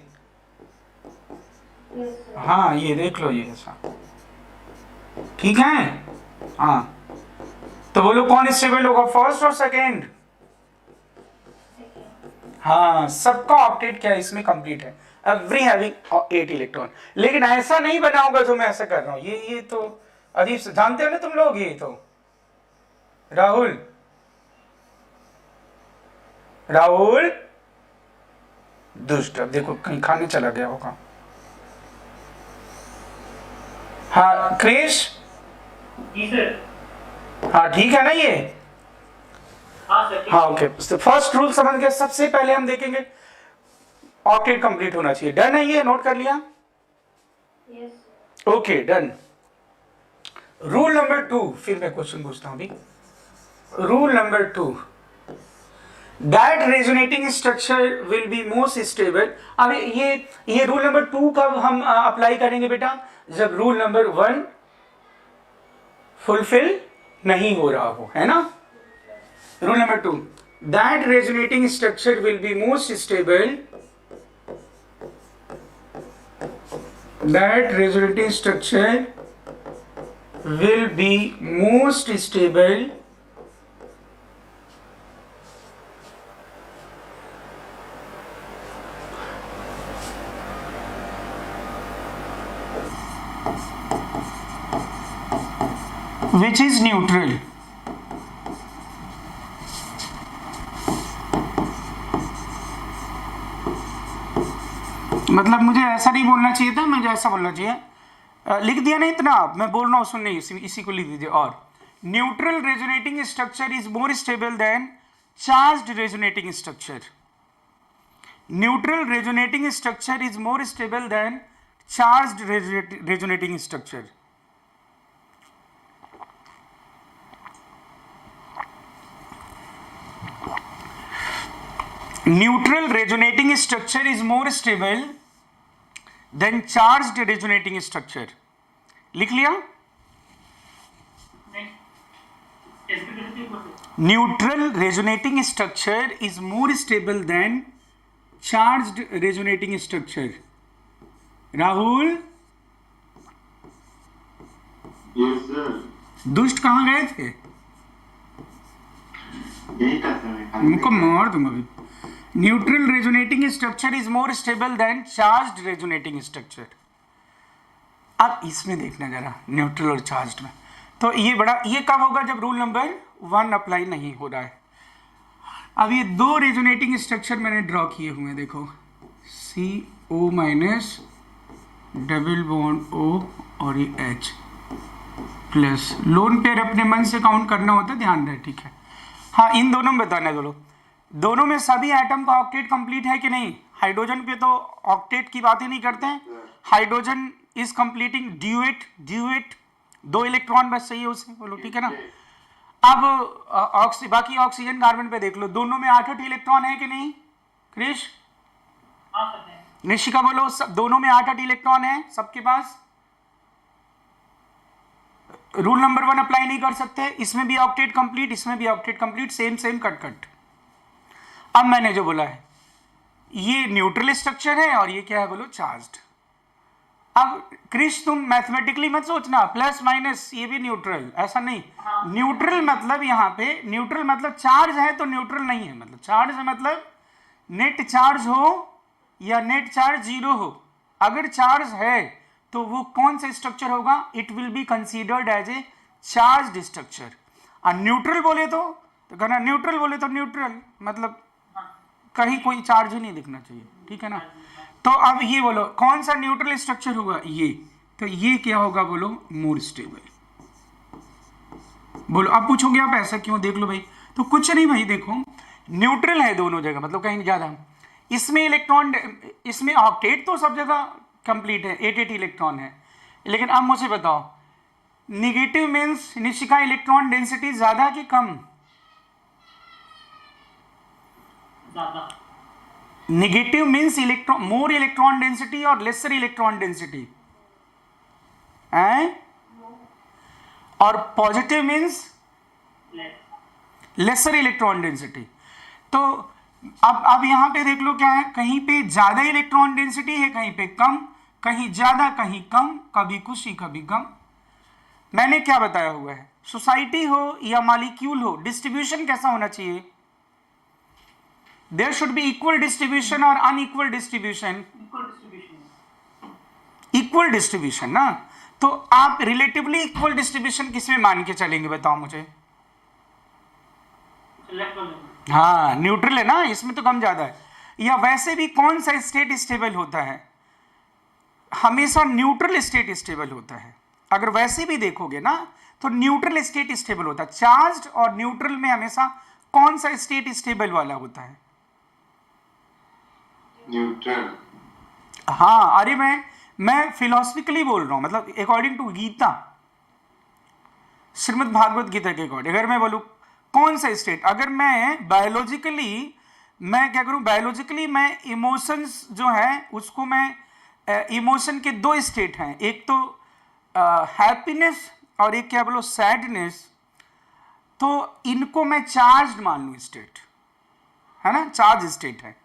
Yes, sir. हाँ ये देख लो ये ऐसा, ठीक है, हाँ तो बोलो कौन स्टेबल होगा, फर्स्ट और सेकेंड, हाँ सबका ऑक्टेट क्या है इसमें कंप्लीट है, एवरी हैविंग 8 इलेक्ट्रॉन, लेकिन ऐसा नहीं बना होगा जो मैं ऐसा कर रहा हूं, ये तो अजीब से, जानते हो ना तुम लोग, ये तो राहुल दुष्ट, अब देखो कहीं खाने चला गया होगा, हाँ क्रिश, जी सर, हाँ ठीक है ना ये, हाँ सर, हाँ ओके। तो फर्स्ट रूल समझ गए, सबसे पहले हम देखेंगे ऑक्टेट कंप्लीट होना चाहिए, डन है ये, नोट कर लिया, Yes, sir. Okay done. Rule number 2, फिर मैं क्वेश्चन पूछता हूं अभी, rule number 2, that resonating structure will be most stable. अब ये रूल नंबर 2 कब हम अप्लाई करेंगे बेटा, जब रूल नंबर 1 फुलफिल नहीं हो रहा हो, है ना। Rule number 2, that resonating structure will be most stable, that resonating structure will be most stable which is neutral. मतलब मुझे ऐसा नहीं बोलना चाहिए था, मुझे ऐसा बोलना चाहिए, लिख दिया नहीं इतना, मैं बोल रहा हूँ सुन नहीं, इसी को लिख दीजिए। और neutral resonating structure is more stable then charged resonating structure. Neutral resonating structure is more stable then charged resonating structure. Neutral resonating structure is more stable then charged resonating structure. लिख लिया। Neutral resonating structure is more stable then charged resonating structure. Rahul, yes sir. दुष्ट कहाँ गए थे? यही था सर। उनको मार दूंगा अभी। Neutral resonating structure is more stable then charged resonating structure. अब इसमें देखना जरा, न्यूट्रल और चार्ज्ड में, तो ये कब होगा? जब रूल नंबर 1 अप्लाई नहीं हो रहा है। अब ये दो रेजोनेटिंग स्ट्रक्चर मैंने ड्रॉ किए हुए हैं, देखो, CO minus double bond O और ये H प्लस। लोन पेयर अपने मन से काउंट करना होता है, ध्यान रहे, ठीक है। हाँ, इन दोनों में बताना है, दोनों में सभी एटम का ऑक्टेट कंप्लीट है कि नहीं? हाइड्रोजन पे तो ऑक्टेट की बात ही नहीं करते हैं। Hydrogen is completing duet 2 electron बस चाहिए उसे, बोलो ठीक है ना। अब बाकी ऑक्सीजन कार्बन पे देख लो, दोनों में 8 इलेक्ट्रॉन है कि नहीं? क्रिश, निशिका बोलो, सब दोनों में 8 इलेक्ट्रॉन है सबके पास। रूल नंबर 1 अप्लाई नहीं कर सकते। इसमें भी ऑक्टेट कंप्लीट, इसमें भी ऑक्टेट कंप्लीट, सेम कट। अब मैंने जो बोला है, ये न्यूट्रल स्ट्रक्चर है और ये क्या है बोलो? चार्ज्ड। अब क्रिश, तुम मैथमेटिकली मत सोचना, प्लस माइनस ये भी न्यूट्रल, ऐसा नहीं। न्यूट्रल मतलब यहाँ पे न्यूट्रल मतलब चार्ज है तो न्यूट्रल नहीं है, मतलब चार्ज है मतलब नेट चार्ज हो या नेट चार्ज 0 हो। अगर चार्ज है तो वो कौन सा स्ट्रक्चर होगा? It will be considered as a charged structure. और न्यूट्रल बोले तो कहना, न्यूट्रल बोले तो न्यूट्रल मतलब कहीं कोई चार्ज ही नहीं दिखना चाहिए, ठीक है ना। तो अब ये बोलो कौन सा न्यूट्रल स्ट्रक्चर होगा? ये, तो ये क्या होगा बोलो? More stable. बोलो, अब पूछोगे आप ऐसा क्यों, देख लो भाई। तो कुछ नहीं भाई, देखो न्यूट्रल है दोनों जगह, मतलब कहीं ज्यादा। इसमें इलेक्ट्रॉन, इसमें ऑक्टेट तो सब जगह कंप्लीट है, 8 इलेक्ट्रॉन है। लेकिन अब मुझे बताओ, निगेटिव मीन्स निशिका इलेक्ट्रॉन डेंसिटी ज्यादा कि कम? Negative means electron more electron density और लेसर इलेक्ट्रॉन डेंसिटी है, और positive means lesser electron density. तो अब यहां पे देख लो क्या है, कहीं पे ज्यादा इलेक्ट्रॉन डेंसिटी है, कहीं पे कम, कहीं ज्यादा कहीं कम, कभी कुछ ही कभी कम। मैंने क्या बताया हुआ है, सोसाइटी हो या मॉलिक्यूल हो, डिस्ट्रीब्यूशन कैसा होना चाहिए? There should be equal distribution or unequal distribution? Equal distribution ना। तो आप रिलेटिवली इक्वल डिस्ट्रीब्यूशन किसमें मान के चलेंगे बताओ मुझे? हाँ, न्यूट्रल है ना, इसमें तो कम ज्यादा है। या वैसे भी कौन सा स्टेट स्टेबल होता है? हमेशा न्यूट्रल स्टेट स्टेबल होता है। अगर वैसे भी देखोगे ना तो न्यूट्रल स्टेट स्टेबल होता है। चार्ज्ड और न्यूट्रल में हमेशा कौन सा स्टेट स्टेबल वाला होता है? न्यूट्रल। हाँ, अरे मैं फिलोसफिकली बोल रहा हूं, मतलब अकॉर्डिंग टू गीता, श्रीमद् भागवत गीता के अकॉर्डिंग। अगर मैं बोलूं कौन सा स्टेट, अगर मैं बायोलॉजिकली मैं क्या करूं, बायोलॉजिकली मैं इमोशंस जो है उसको मैं इमोशन के 2 स्टेट हैं, एक तो हैप्पीनेस और एक क्या बोलो सैडनेस, तो इनको मैं चार्ज मान लूँ स्टेट, है ना, चार्ज स्टेट है।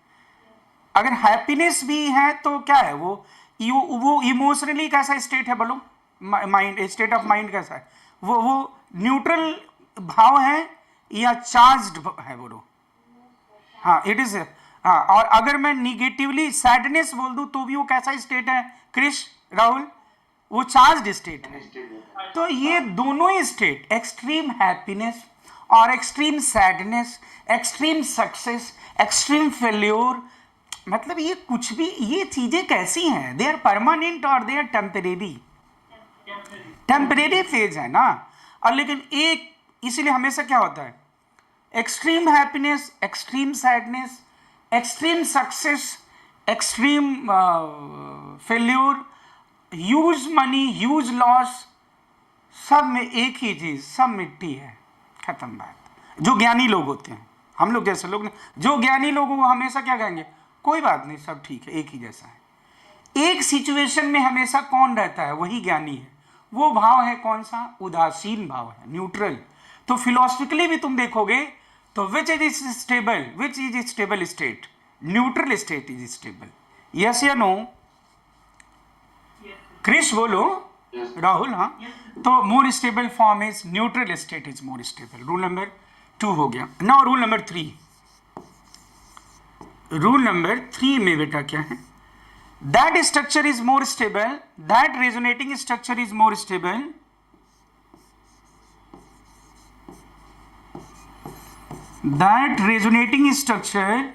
अगर हैप्पीनेस भी है तो क्या है वो इमोशनली कैसा स्टेट है बोलो, माइंड, स्टेट ऑफ माइंड कैसा है, वो न्यूट्रल भाव है या चार्ज्ड है बोलो। हाँ इट इज, हाँ। और अगर मैं निगेटिवली सैडनेस बोल दूं तो भी वो कैसा स्टेट है क्रिश राहुल, वो चार्ज्ड स्टेट है। तो ये दोनों ही स्टेट, एक्सट्रीम हैप्पीनेस और extreme sadness, extreme success, extreme failure, मतलब ये कुछ भी, ये चीजें कैसी हैं, दे आर परमानेंट और they are temporary, temporary phase है ना। और लेकिन एक, इसीलिए हमेशा क्या होता है, extreme happiness, extreme sadness, extreme success, extreme failure, huge money, huge loss, सब में एक ही चीज, सब मिट्टी है, खत्म बात। जो ज्ञानी लोग होते हैं, हम लोग जैसे लोग, जो ज्ञानी लोग वो हमेशा क्या कहेंगे, कोई बात नहीं, सब ठीक है, एक ही जैसा है। एक सिचुएशन में हमेशा कौन रहता है, वही ज्ञानी है। वो भाव है कौन सा, उदासीन भाव है, न्यूट्रल। तो फिलोसफिकली भी तुम देखोगे तो which is stable, which is stable state, neutral state is stable, yes या नो? क्रिश बोलो, राहुल, हाँ। तो more stable form is neutral state is more stable. Rule number 2 हो गया। Now rule number 3, rule number 3 में बेटा क्या है, that structure is more stable, that resonating structure is more stable, that resonating structure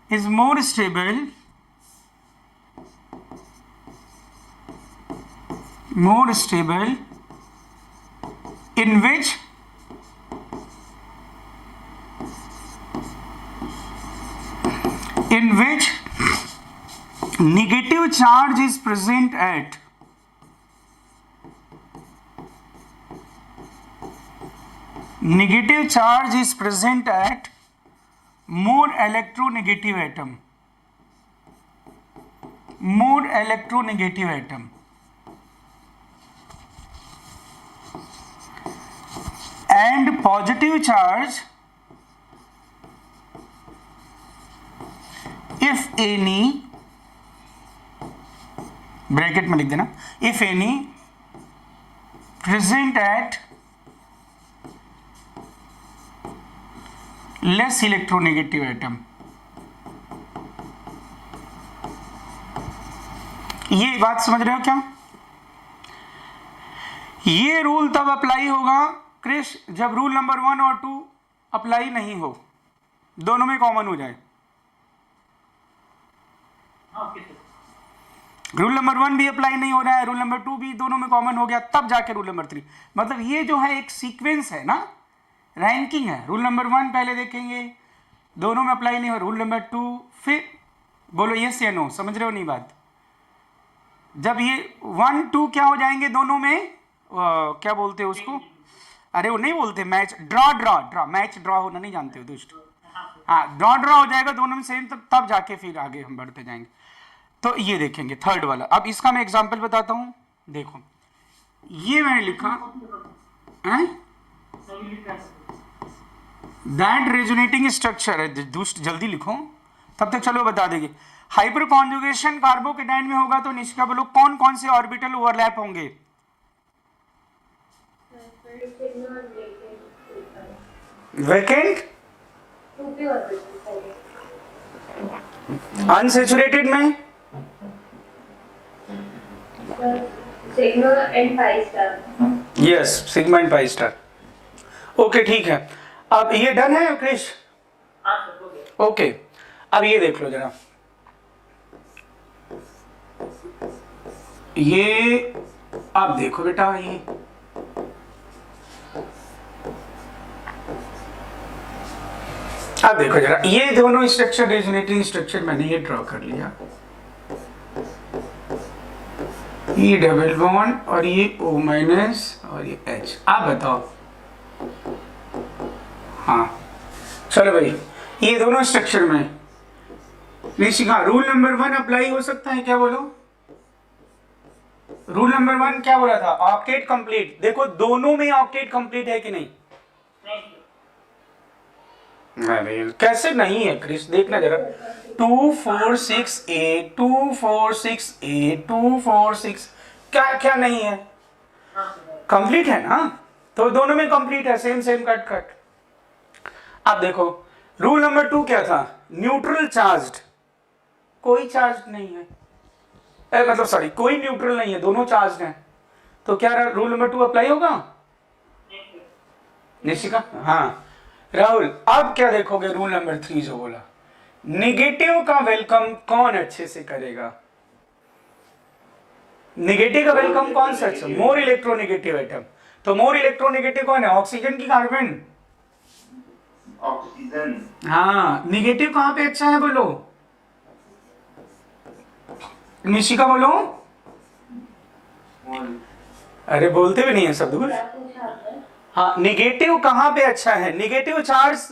is more stable, in which negative charge is present at more electronegative atom, and positive charge, if any, bracket में लिख देना, if any present at less electronegative atom। ये बात समझ रहे हो क्या? ये रूल तब अप्लाई होगा क्रिश जब रूल नंबर 1 और 2 अप्लाई नहीं हो, दोनों में कॉमन हो जाए। रूल नंबर 1 भी अप्लाई नहीं हो रहा है, रूल नंबर 2 भी, दोनों में कॉमन हो गया, तब जाके रूल नंबर 3। मतलब ये जो है एक सीक्वेंस है ना, रैंकिंग है। रूल नंबर 1 पहले देखेंगे, दोनों में अप्लाई नहीं हो, रूल नंबर 2, फिर बोलो यस या नो, समझ रहे हो नहीं बात? जब ये 1 2 क्या हो जाएंगे दोनों में, क्या बोलते हो उसको, अरे वो नहीं बोलते, मैच ड्रॉ, मैच ड्रॉ होना नहीं जानते हो दोस्त, हाँ, ड्रॉ हो जाएगा दोनों में सेम, तब जाके फिर आगे हम बढ़ते जाएंगे। तो ये देखेंगे थर्ड वाला। अब इसका मैं एग्जांपल बताता हूं, देखो ये मैंने लिखा है, दैट रेजोनेटिंग स्ट्रक्चर है, दूसरी जल्दी लिखो, तब तक चलो बता देंगे। हाइपर कॉन्जुगेशन कार्बोकेटाइन में होगा तो निष्का बोलो कौन कौन से ऑर्बिटल ओवरलैप होंगे? वैकेंट, अनसैचुरेटेड में sigma and pi star. Yes, sigma and pi star. Okay ठीक है, अब ये डन है क्रिश? ओके, अब ये देख लो जरा, ये आप देखो बेटा, ये अब देखो जरा, ये दोनों स्ट्रक्चर, रेजोनेटिंग स्ट्रक्चर मैंने ये ड्रॉ कर लिया, ये डबल बॉन्ड और ये O माइनस और ये H। आप बताओ, हाँ चलो भाई, ये दोनों स्ट्रक्चर में निशिका रूल नंबर 1 अप्लाई हो सकता है क्या, बोलो? रूल नंबर 1 क्या बोला था? Octet complete. देखो दोनों में ऑक्टेट कंप्लीट है कि नहीं? अरे कैसे नहीं है क्रिस, देखना जरा। 2 4 6 8 2 4 6 8 2 4 6 क्या क्या नहीं है? कंप्लीट है ना, तो दोनों में कंप्लीट है, सेम सेम कट कट। अब देखो रूल नंबर 2 क्या था? न्यूट्रल चार्ज्ड, कोई चार्ज नहीं है, मतलब सॉरी कोई न्यूट्रल नहीं है, दोनों चार्ज हैं, तो क्या रूल नंबर 2 अप्लाई होगा? निशिका? हाँ राहुल, अब क्या देखोगे रूल नंबर 3 जो बोला, निगेटिव का वेलकम कौन अच्छे से करेगा? निगेटिव का वेलकम कौन सा अच्छा? More electronegative atom. तो मोर इलेक्ट्रोनेगेटिव कौन है? ऑक्सीजन की कार्बन? ऑक्सीजन। हाँ, निगेटिव कहां पे अच्छा है बोलो? निशिका बोलो। अरे बोलते भी नहीं है सब दूर। हाँ, निगेटिव कहां पे अच्छा है? निगेटिव चार्ज,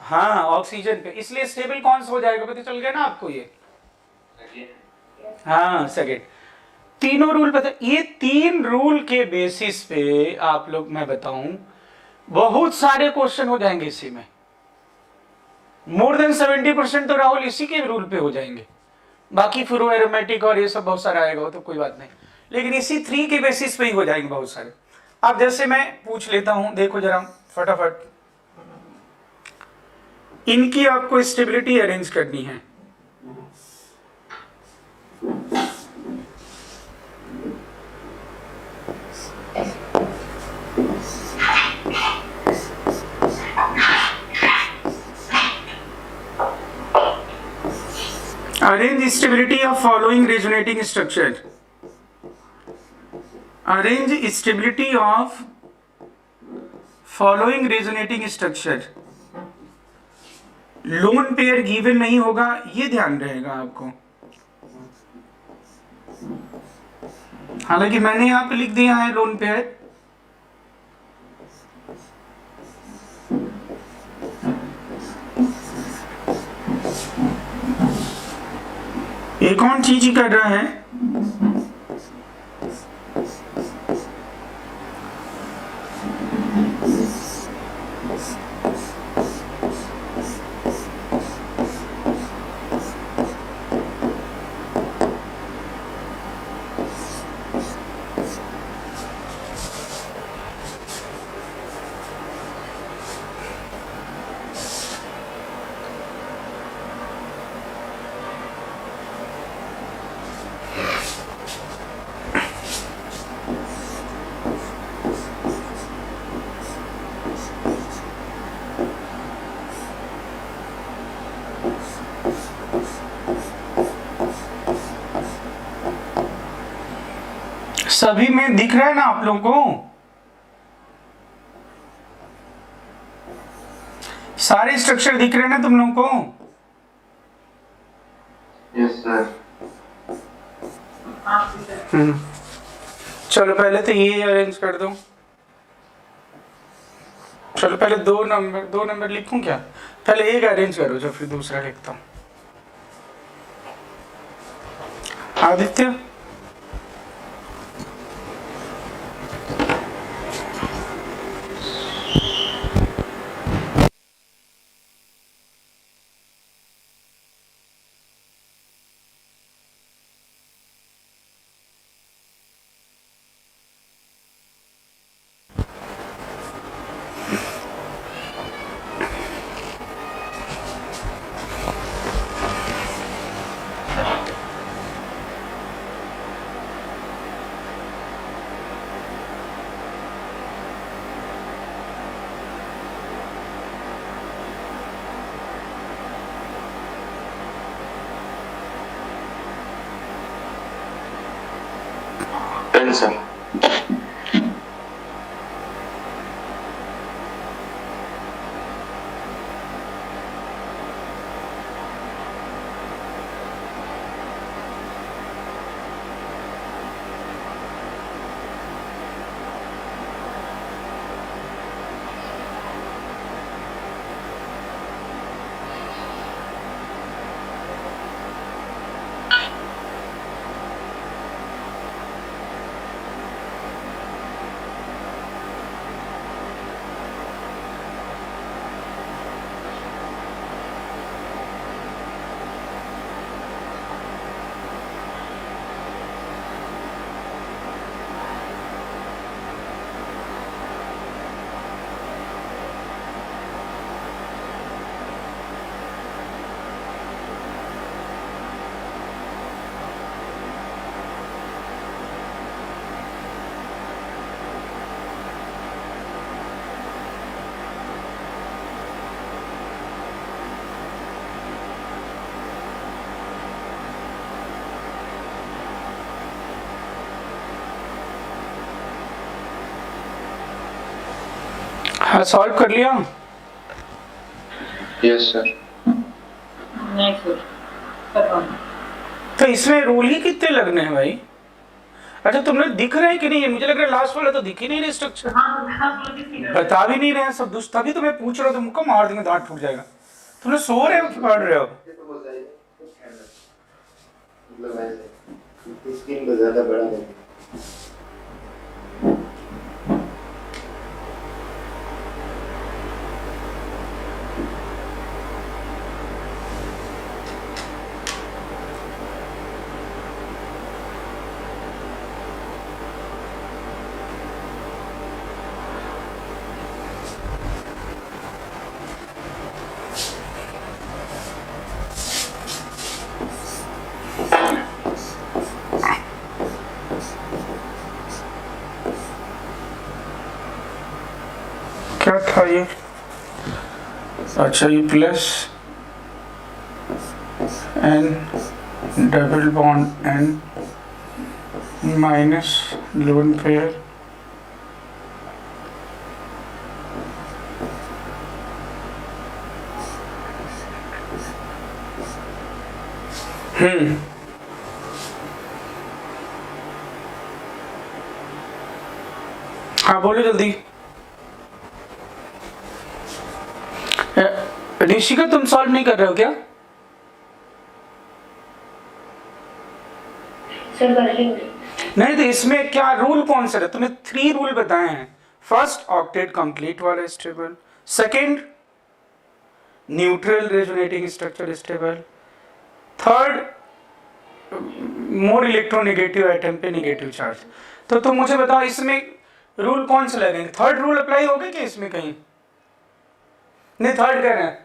हाँ ऑक्सीजन पे, इसलिए स्टेबल कौन सा हो जाएगा? पता चल गया ना आपको ये? हाँ सेकेंड। तीनों रूल पता, ये 3 रूल के बेसिस पे आप लोग, मैं बताऊं बहुत सारे क्वेश्चन हो जाएंगे इसी में, मोर देन 70% तो राहुल इसी के रूल पे हो जाएंगे। बाकी फ्लो एरोमेटिक और ये सब बहुत सारा आएगा, वो तो कोई बात नहीं, लेकिन इसी 3 के बेसिस पे ही हो जाएंगे बहुत सारे। अब जैसे मैं पूछ लेता हूं, देखो जरा फटाफट, इनकी आपको स्टेबिलिटी अरेंज करनी है। Arrange stability of following resonating structure. Arrange stability of following resonating structure. Lone pair given नहीं होगा, ये ध्यान रहेगा आपको। हालांकि मैंने यहां पे लिख दिया है लोन पेयर। एक और चीज ही कर रहा है, सभी में दिख रहा है ना आप लोगों को? सारे स्ट्रक्चर दिख रहे हैं ना तुम लोगों को? Yes sir. चलो पहले तो ये अरेंज कर दो। चलो पहले दो नंबर लिखूं क्या? पहले एक अरेंज करो, जो फिर दूसरा लिखता हूं। आदित्य, सर। सॉल्व कर लिया? Yes sir. नहीं सर, कर रहा हूँ। तो इसमें रूल ही कितने लगने हैं भाई? अच्छा तुमने दिख रहे हैं कि नहीं? मुझे लग रहा है लास्ट वाला तो दिख ही नहीं रहे स्ट्रक्चर, हाँ बोला किसकी कर बता भी नहीं रहे हैं सब दुष्ट, तभी तो मैं पूछ रहा हूँ, तुमको मार देंगे, दांत टूट जाएगा। तुमने सो रहे हो कि पढ़ रहे हो? ये तो बताइए मतलब ऐसे स्क्रीन को ज्यादा बड़ा नहीं। क्या था ये? अच्छा ये plus N double bond N minus lone pair हाँ बोलो जल्दी। ऋषिका तुम सॉल्व नहीं कर रहे हो क्या? सर कर रही हूँ। नहीं तो इसमें क्या रूल कौन सा है? तुम्हें 3 रूल बताए हैं। फर्स्ट ऑक्टेट कंप्लीट वाला stable, second neutral resonating structure stable, third more electronegative item पे नेगेटिव चार्ज। तो तुम मुझे बताओ इसमें रूल कौन से लगेंगे? थर्ड रूल अप्लाई होगा क्या इसमें कहीं? नहीं थर्ड कह रहे हैं,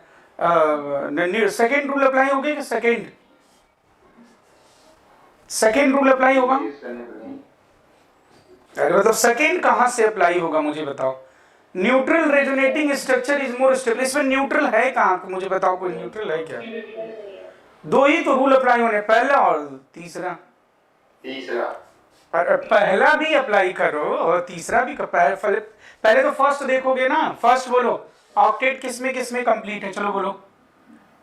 सेकेंड रूल अप्लाई होगा कि सेकेंड रूल अप्लाई होगा? अरे मतलब सेकेंड कहां से अप्लाई होगा मुझे बताओ। Neutral resonating structure is more stable, इसमें न्यूट्रल है कहां? मुझे बताओ कोई न्यूट्रल है क्या? 2 ही तो रूल अप्लाई होने, पहला और तीसरा। और पहला भी अप्लाई करो और तीसरा भी पहले तो फर्स्ट देखोगे ना। फर्स्ट बोलो ऑक्टेट किसमें किसमें कंप्लीट है? चलो बोलो।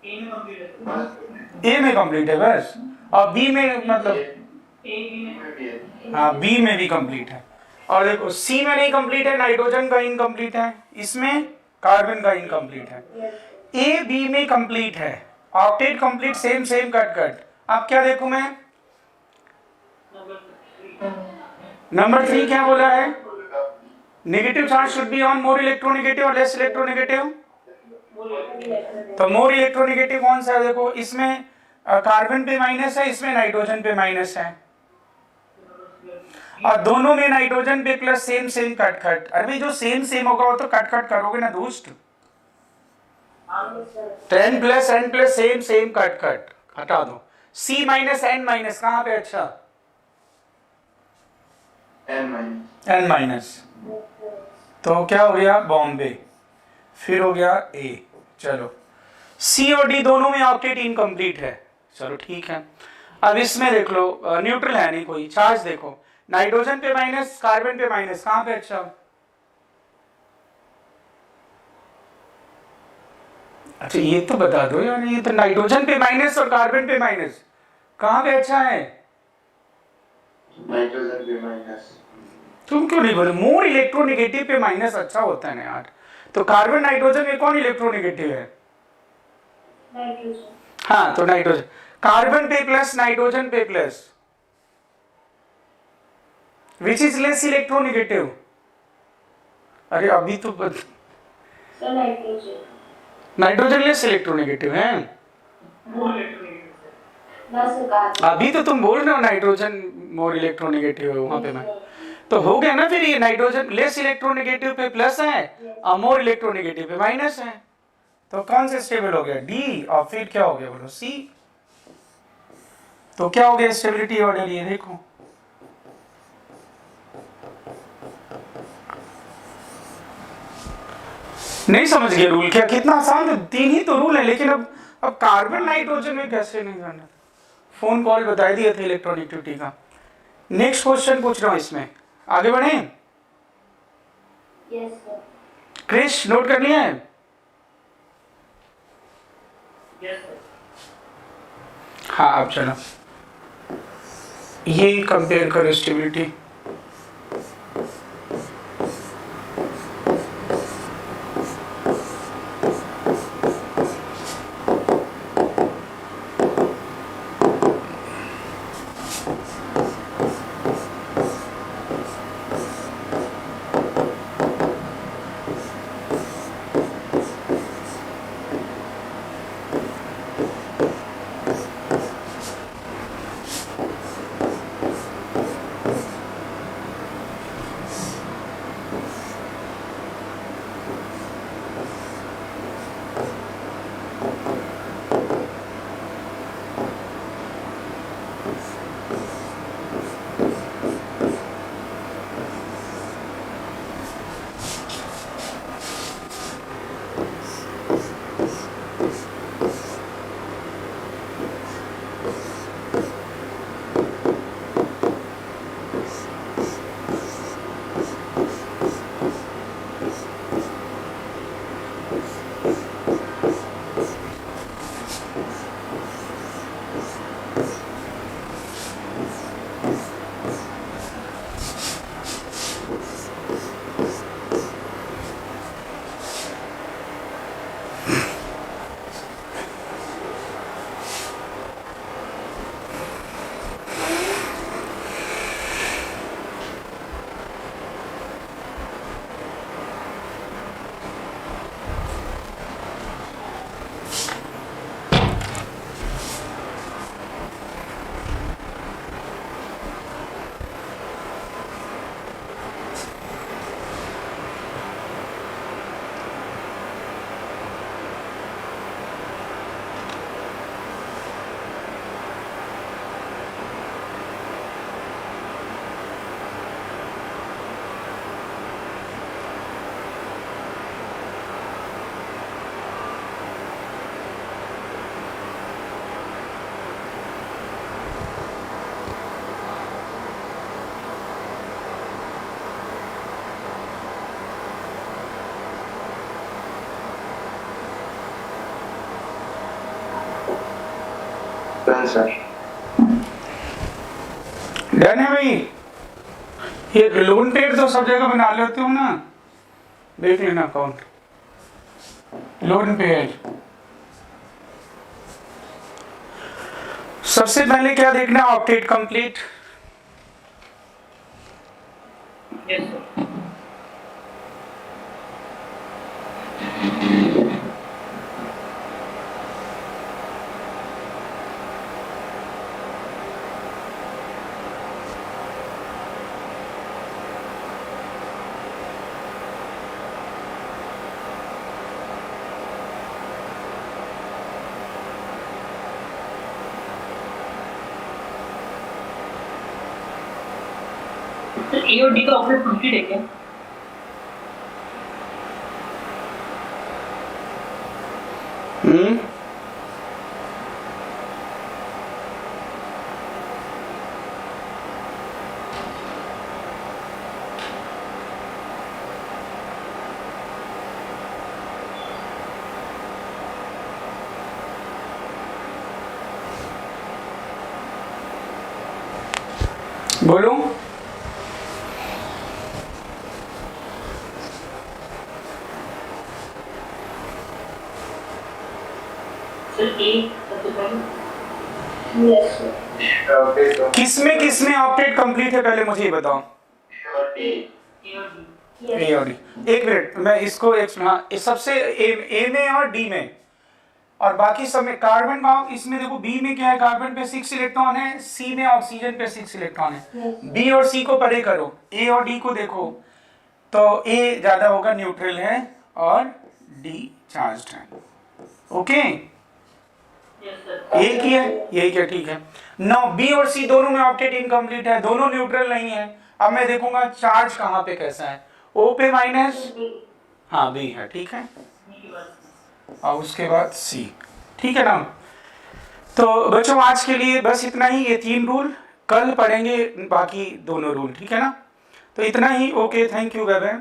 ए में कंप्लीट है। ए में कंप्लीट है बस, और बी में मतलब ए में हाँ बी में भी कंप्लीट है। और देखो सी में नहीं कंप्लीट है, नाइट्रोजन का इनकम्प्लीट है, इसमें कार्बन का इनकम्प्लीट है। ए बी में कंप्लीट है, octet complete, same same cut cut. अब क्या देखूं मैं? नंबर 3 क्या बोला है? Negative charge should be on more electronegative और लेस इलेक्ट्रोनेगेटिव। तो मोर इलेक्ट्रोनेगेटिव कौन सा है? देखो इसमें कार्बन पे माइनस है, इसमें नाइट्रोजन पे माइनस है, और दोनों में नाइट्रोजन पे plus, same same cut cut. अरे भाई जो सेम सेम होगा वो तो कट कट करोगे ना दोस्त। 10 plus n plus same same cut cut हटा दो। C माइनस n माइनस कहाँ पे? अच्छा n माइनस, तो क्या हो गया? बॉम्बे। फिर हो गया A। चलो C और D दोनों में ऑक्टेट इनकम्प्लीट है। चलो ठीक है। अब इसमें देख लो न्यूट्रल है नहीं कोई। चार्ज देखो नाइट्रोजन पे माइनस, कार्बन पे माइनस, कहाँ पे? अच्छा अच्छा ये तो बता दो यार, ये तो नाइट्रोजन पे माइनस और कार्बन पे माइनस कहाँ पे अच्छा है? नाइट्रोजन पे माइनस। तुम क्यों नहीं बोले? मोर इलेक्ट्रोनेगेटिव पे माइनस अच्छा होता है ना यार। तो कार्बन नाइट्रोजन में कौन इलेक्ट्रोनेगेटिव है? नाइट्रोजन। हाँ तो नाइट्रोजन, कार्बन पे प्लस नाइट्रोजन पे plus, which is less electronegative? अरे अभी तो sir nitrogen. Nitrogen less electronegative है। मोर इलेक्ट्रोनेगेटिव बस अभी तो तुम बोल रहे हो नाइट्रोजन मोर इलेक्ट्रोनेगेटिव है वहां पे मैं, तो हो गया ना। फिर ये नाइट्रोजन लेस इलेक्ट्रोनेगेटिव पे प्लस है और मोर इलेक्ट्रोनेगेटिव पे माइनस है, तो कौन से स्टेबल हो गया? डी। और फिर क्या हो गया बोलो? सी। तो क्या हो गया स्टेबिलिटी ऑर्डर? ये देखो नहीं समझ गए रूल? क्या कितना आसान था, 3 ही तो रूल है। लेकिन अब कार्बन नाइट्रोजन में कैसे नहीं जाना? फोन कॉल बता दिया था इलेक्ट्रोनेगेटिविटी का। नेक्स्ट क्वेश्चन पूछ रहा हूं, इसमें आगे बढ़े। Yes sir. क्रिश नोट कर लिया है? Yes, sir. हाँ अब चलो ये कंपेयर करो स्टेबिलिटी। Done sir. डन है भाई। ये लोन पेड तो सब जगह बना लेते हो ना, देख लेना अकाउंट लोन पेड। सबसे पहले क्या देखना, ऑक्टेट कंप्लीट। Yes, sir. तो ए और डी का ऑपरेट कंप्लीट है क्या? बोलो। सर ए सबसे पहले यस सर। किसमें ऑक्टेट कंप्लीट है पहले मुझे ये बताओ। ए और डी। ए और डी। एक मिनट मैं इसको हाँ, इस सबसे ए में और डी में और बाकी सब में कार्बन का इसमें देखो बी में क्या है, कार्बन पे 6 इलेक्ट्रॉन है, सी में ऑक्सीजन पे 6 इलेक्ट्रॉन है। बी और सी को परे करो, ए और डी को देखो तो ए ज्यादा होगा, न्यूट्रल है और डी चार्ज्ड है। Okay yes sir. एक ही है, यही क्या ठीक है। नौ बी और सी दोनों में ऑक्टेट इनकम्प्लीट है, दोनों न्यूट्रल नहीं है। अब मैं देखूंगा चार्ज कहाँ पे कैसा है, ओ पे माइनस, हाँ बी है, ठीक है, और उसके बाद सी, ठीक है ना। तो बच्चों आज के लिए बस इतना ही, ये 3 रूल, कल पढ़ेंगे बाकी दोनों रूल, ठीक है ना। तो इतना ही, okay, thank you, bye bye.